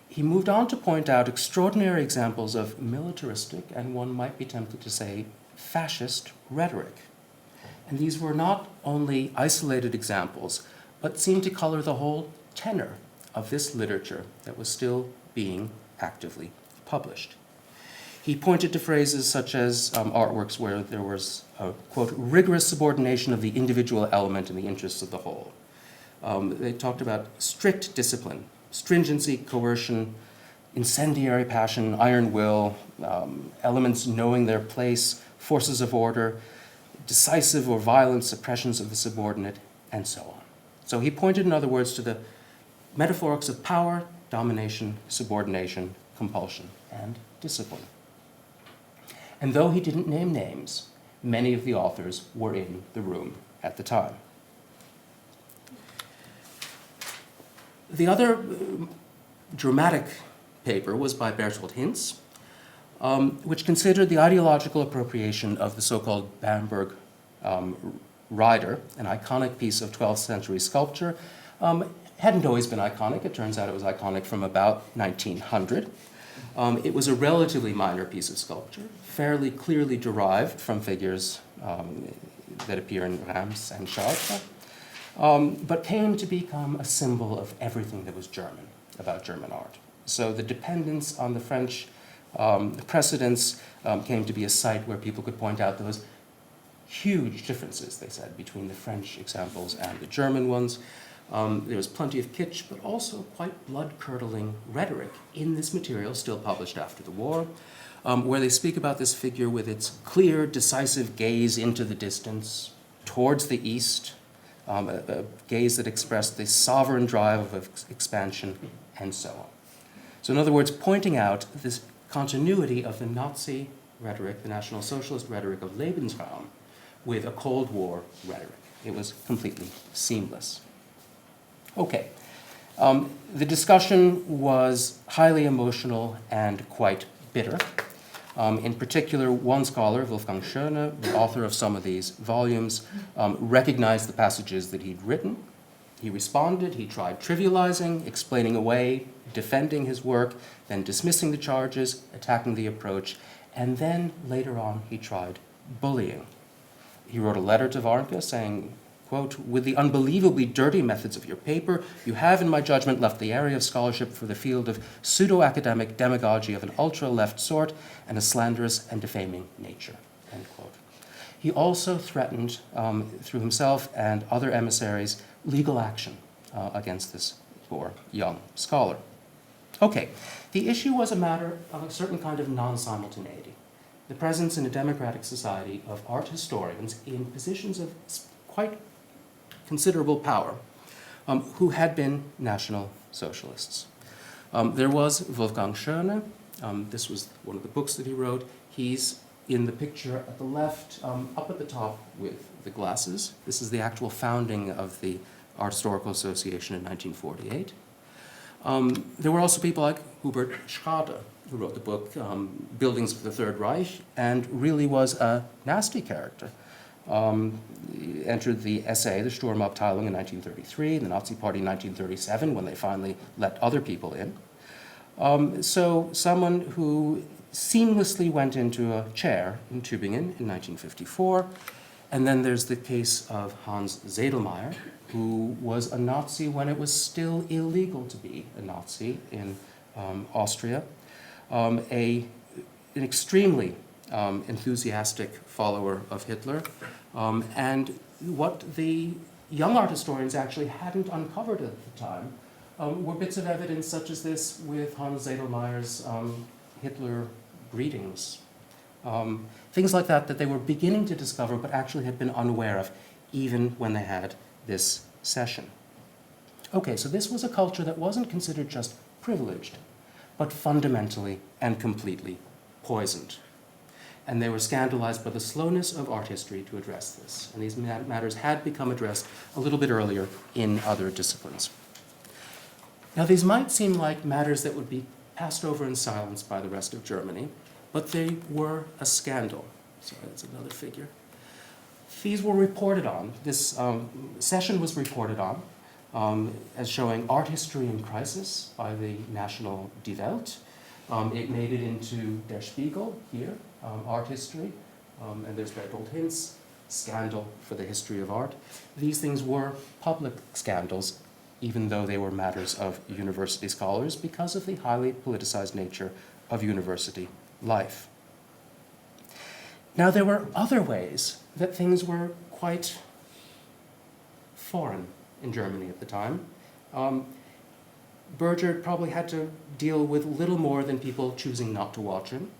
S6: He moved on to point out extraordinary examples of militaristic, and one might be tempted to say, fascist rhetoric. And these were not only isolated examples, but seemed to color the whole tenor of this literature that was still being actively published. He pointed to phrases such as artworks where there was a, quote, rigorous subordination of the individual element in the interests of the whole. They talked about strict discipline, stringency, coercion, incendiary passion, iron will, elements knowing their place, forces of order, decisive or violent suppressions of the subordinate, and so on. So he pointed, in other words, to the metaphorics of power, domination, subordination, compulsion, and discipline. And though he didn't name names, many of the authors were in the room at the time. The other dramatic paper was by Bertolt Hinz, which considered the ideological appropriation of the so-called Bamberg rider, an iconic piece of 12th century sculpture. Hadn't always been iconic. It turns out it was iconic from about 1900. It was a relatively minor piece of sculpture, fairly clearly derived from figures that appear in Reims and Chartres, but came to become a symbol of everything that was German about German art. So the dependence on the French precedents came to be a site where people could point out those huge differences, they said, between the French examples and the German ones. There was plenty of kitsch, but also quite blood-curdling rhetoric in this material, still published after the war, where they speak about this figure with its clear, decisive gaze into the distance, towards the east, a gaze that expressed the sovereign drive of expansion, and so on. So in other words, pointing out this continuity of the Nazi rhetoric, the National Socialist rhetoric of Lebensraum, with a Cold War rhetoric. It was completely seamless. Okay. The discussion was highly emotional and quite bitter. In particular, one scholar, Wolfgang Schöne, the author of some of these volumes, recognized the passages that he'd written. He responded, he tried trivializing, explaining away, defending his work, then dismissing the charges, attacking the approach, and then later on he tried bullying. He wrote a letter to Warnke saying, quote, "With the unbelievably dirty methods of your paper, you have, in my judgment, left the area of scholarship for the field of pseudo-academic demagogy of an ultra-left sort and a slanderous and defaming nature," end quote. He also threatened, through himself and other emissaries, legal action against this poor young scholar. Okay, the issue was a matter of a certain kind of non-simultaneity. The presence in a democratic society of art historians in positions of quite considerable power, who had been National Socialists. There was Wolfgang Schöne. This was one of the books that he wrote. He's in the picture at the left, up at the top with the glasses. This is the actual founding of the Art Historical Association in 1948. There were also people like Hubert Schrader, who wrote the book Buildings of the Third Reich, and really was a nasty character. Entered the SA, the Sturmabteilung, in 1933, the Nazi Party in 1937, when they finally let other people in. So someone who seamlessly went into a chair in Tübingen in 1954. And then there's the case of Hans Zaidel, who was a Nazi when it was still illegal to be a Nazi in Austria. An extremely enthusiastic follower of Hitler. And what the young art historians actually hadn't uncovered at the time were bits of evidence such as this with Hans Zadelmeyer's Hitler greetings. Things like that they were beginning to discover but actually had been unaware of even when they had this session. Okay, so this was a culture that wasn't considered just privileged, but fundamentally and completely poisoned. And they were scandalized by the slowness of art history to address this. And these matters had become addressed a little bit earlier in other disciplines. Now, these might seem like matters that would be passed over in silence by the rest of Germany, but they were a scandal. Sorry, that's another figure. These were reported on. This session was reported on as showing art history in crisis by the National Die Welt. It made it into Der Spiegel here, art history, and there's Bertolt Hinz, scandal for the history of art. These things were public scandals, even though they were matters of university scholars because of the highly politicized nature of university life. Now, there were other ways that things were quite foreign in Germany at the time. Berger probably had to deal with little more than people choosing not to watch him.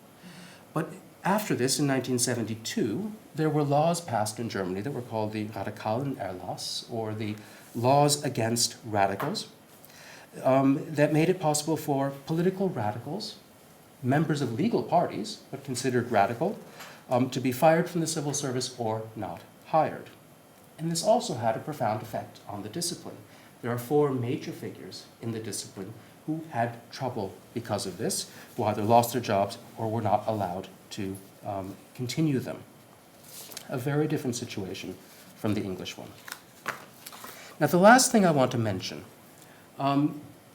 S6: But after this, in 1972, there were laws passed in Germany that were called the Radikalen Erlass, or the laws against radicals, that made it possible for political radicals, members of legal parties, but considered radical, to be fired from the civil service or not hired. And this also had a profound effect on the discipline. there are 4 major figures in the discipline who had trouble because of this, who either lost their jobs or were not allowed to continue them. A very different situation from the English one. Now, the last thing I want to mention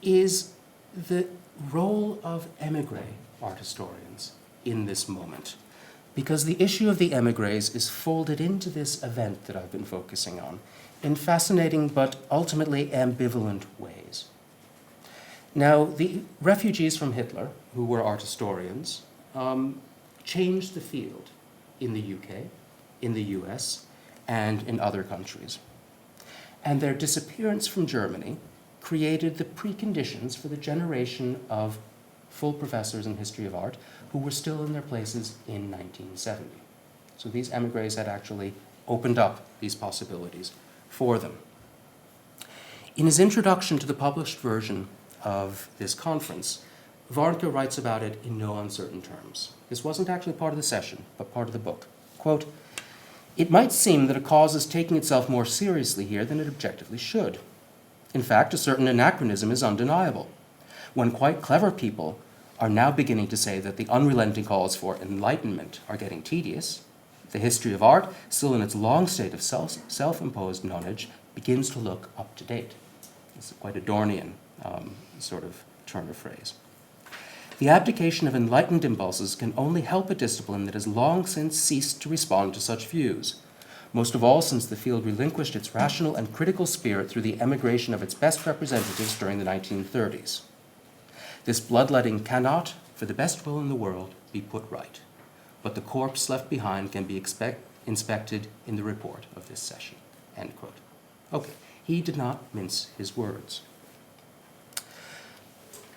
S6: is the role of émigré art historians in this moment, because the issue of the émigrés is folded into this event that I've been focusing on in fascinating but ultimately ambivalent ways. Now, the refugees from Hitler, who were art historians, changed the field in the UK, in the US, and in other countries. And their disappearance from Germany created the preconditions for the generation of full professors in history of art who were still in their places in 1970. So these émigrés had actually opened up these possibilities for them. In his introduction to the published version of this conference, Warnke writes about it in no uncertain terms. This wasn't actually part of the session, but part of the book. Quote, "It might seem that a cause is taking itself more seriously here than it objectively should. In fact, a certain anachronism is undeniable. When quite clever people are now beginning to say that the unrelenting calls for enlightenment are getting tedious, the history of art, still in its long state of self-imposed nonage, begins to look up to date." It's quite a Dornian sort of turn of phrase. The abdication of enlightened impulses can only help a discipline that has long since ceased to respond to such views, most of all since the field relinquished its rational and critical spirit through the emigration of its best representatives during the 1930s. This bloodletting cannot, for the best will in the world, be put right, but the corpse left behind can be inspected in the report of this session. End quote. Okay, he did not mince his words.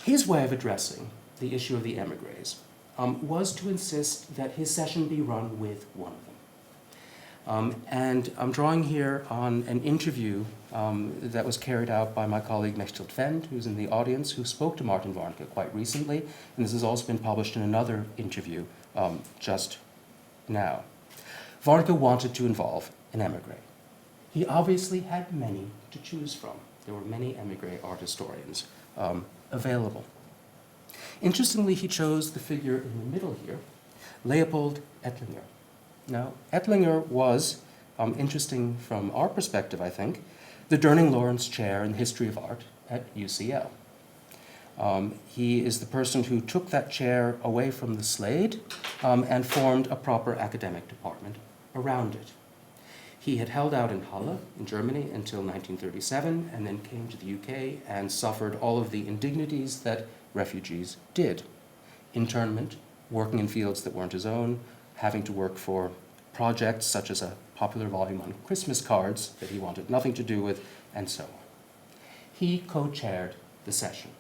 S6: His way of addressing the issue of the émigrés was to insist that his session be run with one of them. And I'm drawing here on an interview that was carried out by my colleague Mechthild Vend, who's in the audience, who spoke to Martin Warnke quite recently, and this has also been published in another interview just now. Warnke wanted to involve an émigré. He obviously had many to choose from. There were many émigré art historians available. Interestingly, he chose the figure in the middle here, Leopold Ettlinger. Now, Ettlinger was, interesting from our perspective, I think, the Durning-Lawrence Chair in the History of Art at UCL. He is the person who took that chair away from the Slade and formed a proper academic department around it. He had held out in Halle, in Germany, until 1937, and then came to the UK and suffered all of the indignities that refugees did. Internment, working in fields that weren't his own, having to work for projects such as a popular volume on Christmas cards that he wanted nothing to do with, and so on. He co-chaired the session.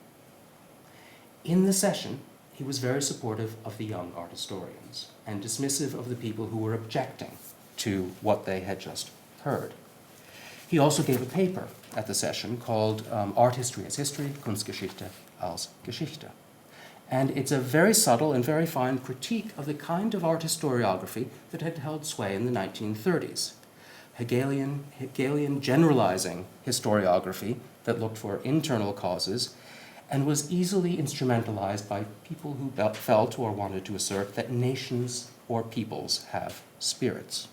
S6: In the session, he was very supportive of the young art historians and dismissive of the people who were objecting to what they had just heard. He also gave a paper at the session called Art History as History, Kunstgeschichte als Geschichte. And it's a very subtle and very fine critique of the kind of art historiography that had held sway in the 1930s. Hegelian generalizing historiography that looked for internal causes and was easily instrumentalized by people who felt or wanted to assert that nations or peoples have spirits.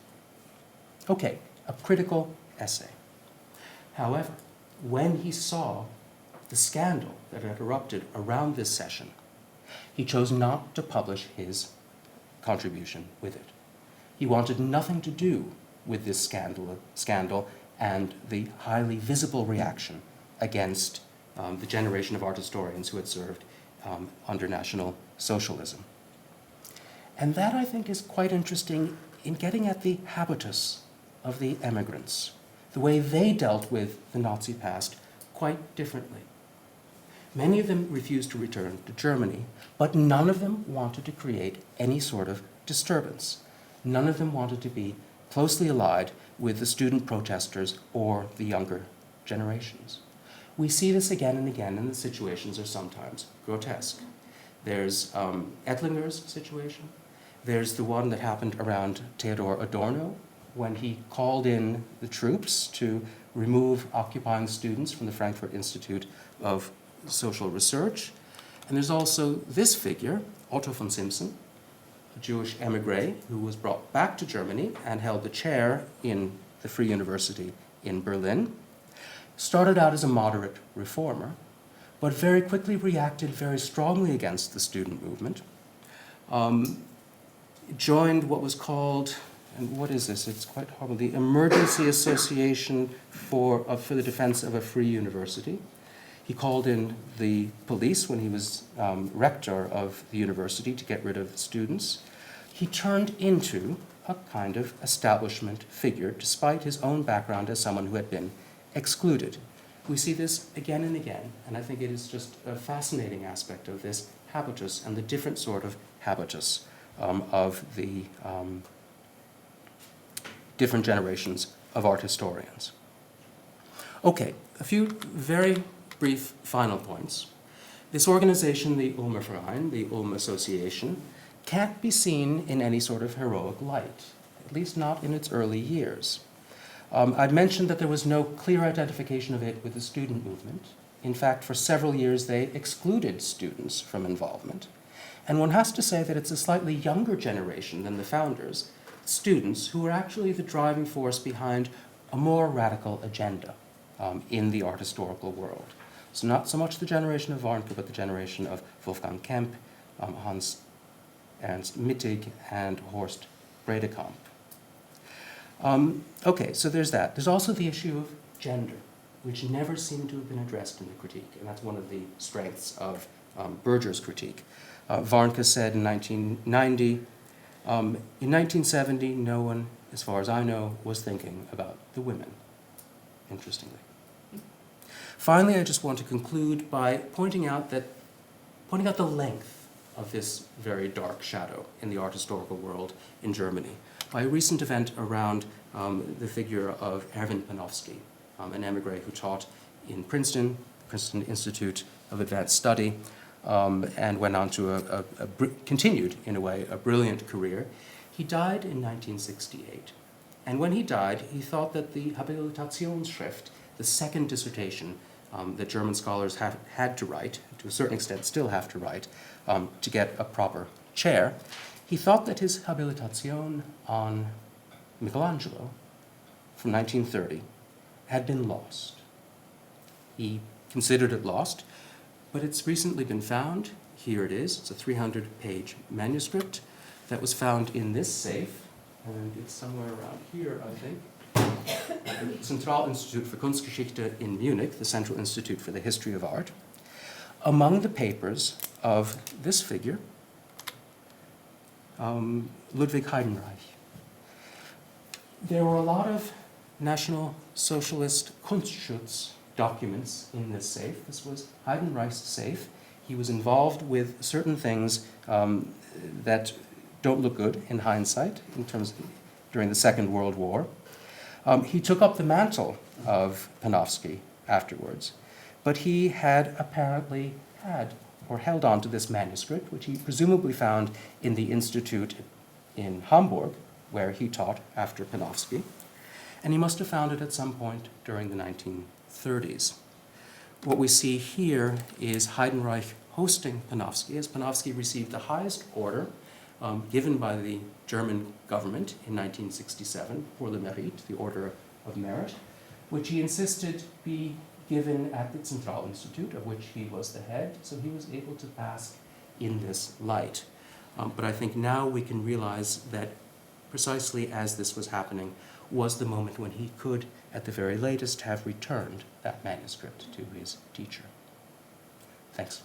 S6: Okay, a critical essay. However, when he saw the scandal that had erupted around this session, he chose not to publish his contribution with it. He wanted nothing to do with this scandal and the highly visible reaction against the generation of art historians who had served under National Socialism. And that, I think, is quite interesting in getting at the habitus of the emigrants, the way they dealt with the Nazi past quite differently. Many of them refused to return to Germany, but none of them wanted to create any sort of disturbance. None of them wanted to be closely allied with the student protesters or the younger generations. We see this again and again, and the situations are sometimes grotesque. There's Ettlinger's situation. There's the one that happened around Theodor Adorno, when he called in the troops to remove occupying students from the Frankfurt Institute of Social Research. And there's also this figure, Otto von Simpson, a Jewish emigre who was brought back to Germany and held the chair in the Free University in Berlin. Started out as a moderate reformer, but very quickly reacted very strongly against the student movement. Joined what was called, and what is this? It's quite horrible, the Emergency Association for the Defense of a Free University. He called in the police when he was rector of the university to get rid of students. He turned into a kind of establishment figure, despite his own background as someone who had been excluded. We see this again and again, and I think it is just a fascinating aspect of this habitus and the different sort of habitus of the different generations of art historians. Okay, a few very brief final points. This organization, the Ulmer Verein, the Ulm Association, can't be seen in any sort of heroic light, at least not in its early years. I'd mentioned that there was no clear identification of it with the student movement. In fact, for several years, they excluded students from involvement. And one has to say that it's a slightly younger generation than the founders, students, who are actually the driving force behind a more radical agenda in the art historical world. So not so much the generation of Warnke, but the generation of Wolfgang Kemp, Hans Ernst Mittig, and Horst Bredekamp. Okay, so there's that. There's also the issue of gender, which never seemed to have been addressed in the critique, and that's one of the strengths of Berger's critique. Warnke said in 1990, in 1970, no one, as far as I know, was thinking about the women, interestingly. Finally, I just want to conclude by pointing out the length of this very dark shadow in the art historical world in Germany by a recent event around the figure of Erwin Panofsky, an emigre who taught in Princeton Institute of Advanced Study, and went on to continued, in a way, a brilliant career. He died in 1968. And when he died, he thought that the Habilitationsschrift, the second dissertation that German scholars had to write, to a certain extent still have to write, to get a proper chair, he thought that his Habilitation on Michelangelo from 1930 had been lost. He considered it lost, but it's recently been found. Here it is. It's a 300-page manuscript that was found in this safe, and it's somewhere around here, I think. The Zentralinstitut für Kunstgeschichte in Munich, the Central Institute for the History of Art. Among the papers of this figure, Ludwig Heidenreich. There were a lot of National Socialist Kunstschutz documents in this safe. This was Heidenreich's safe. He was involved with certain things that don't look good in hindsight, during the Second World War. He took up the mantle of Panofsky afterwards, but he had apparently held on to this manuscript, which he presumably found in the institute in Hamburg, where he taught after Panofsky, and he must have found it at some point during the 1930s. What we see here is Heidenreich hosting Panofsky, as Panofsky received the highest order given by the German government in 1967, pour le mérite, the Order of Merit, which he insisted be given at the Zentralinstitut, of which he was the head, so he was able to bask in this light. But I think now we can realize that precisely as this was happening was the moment when he could, at the very latest, have returned that manuscript to his teacher. Thanks.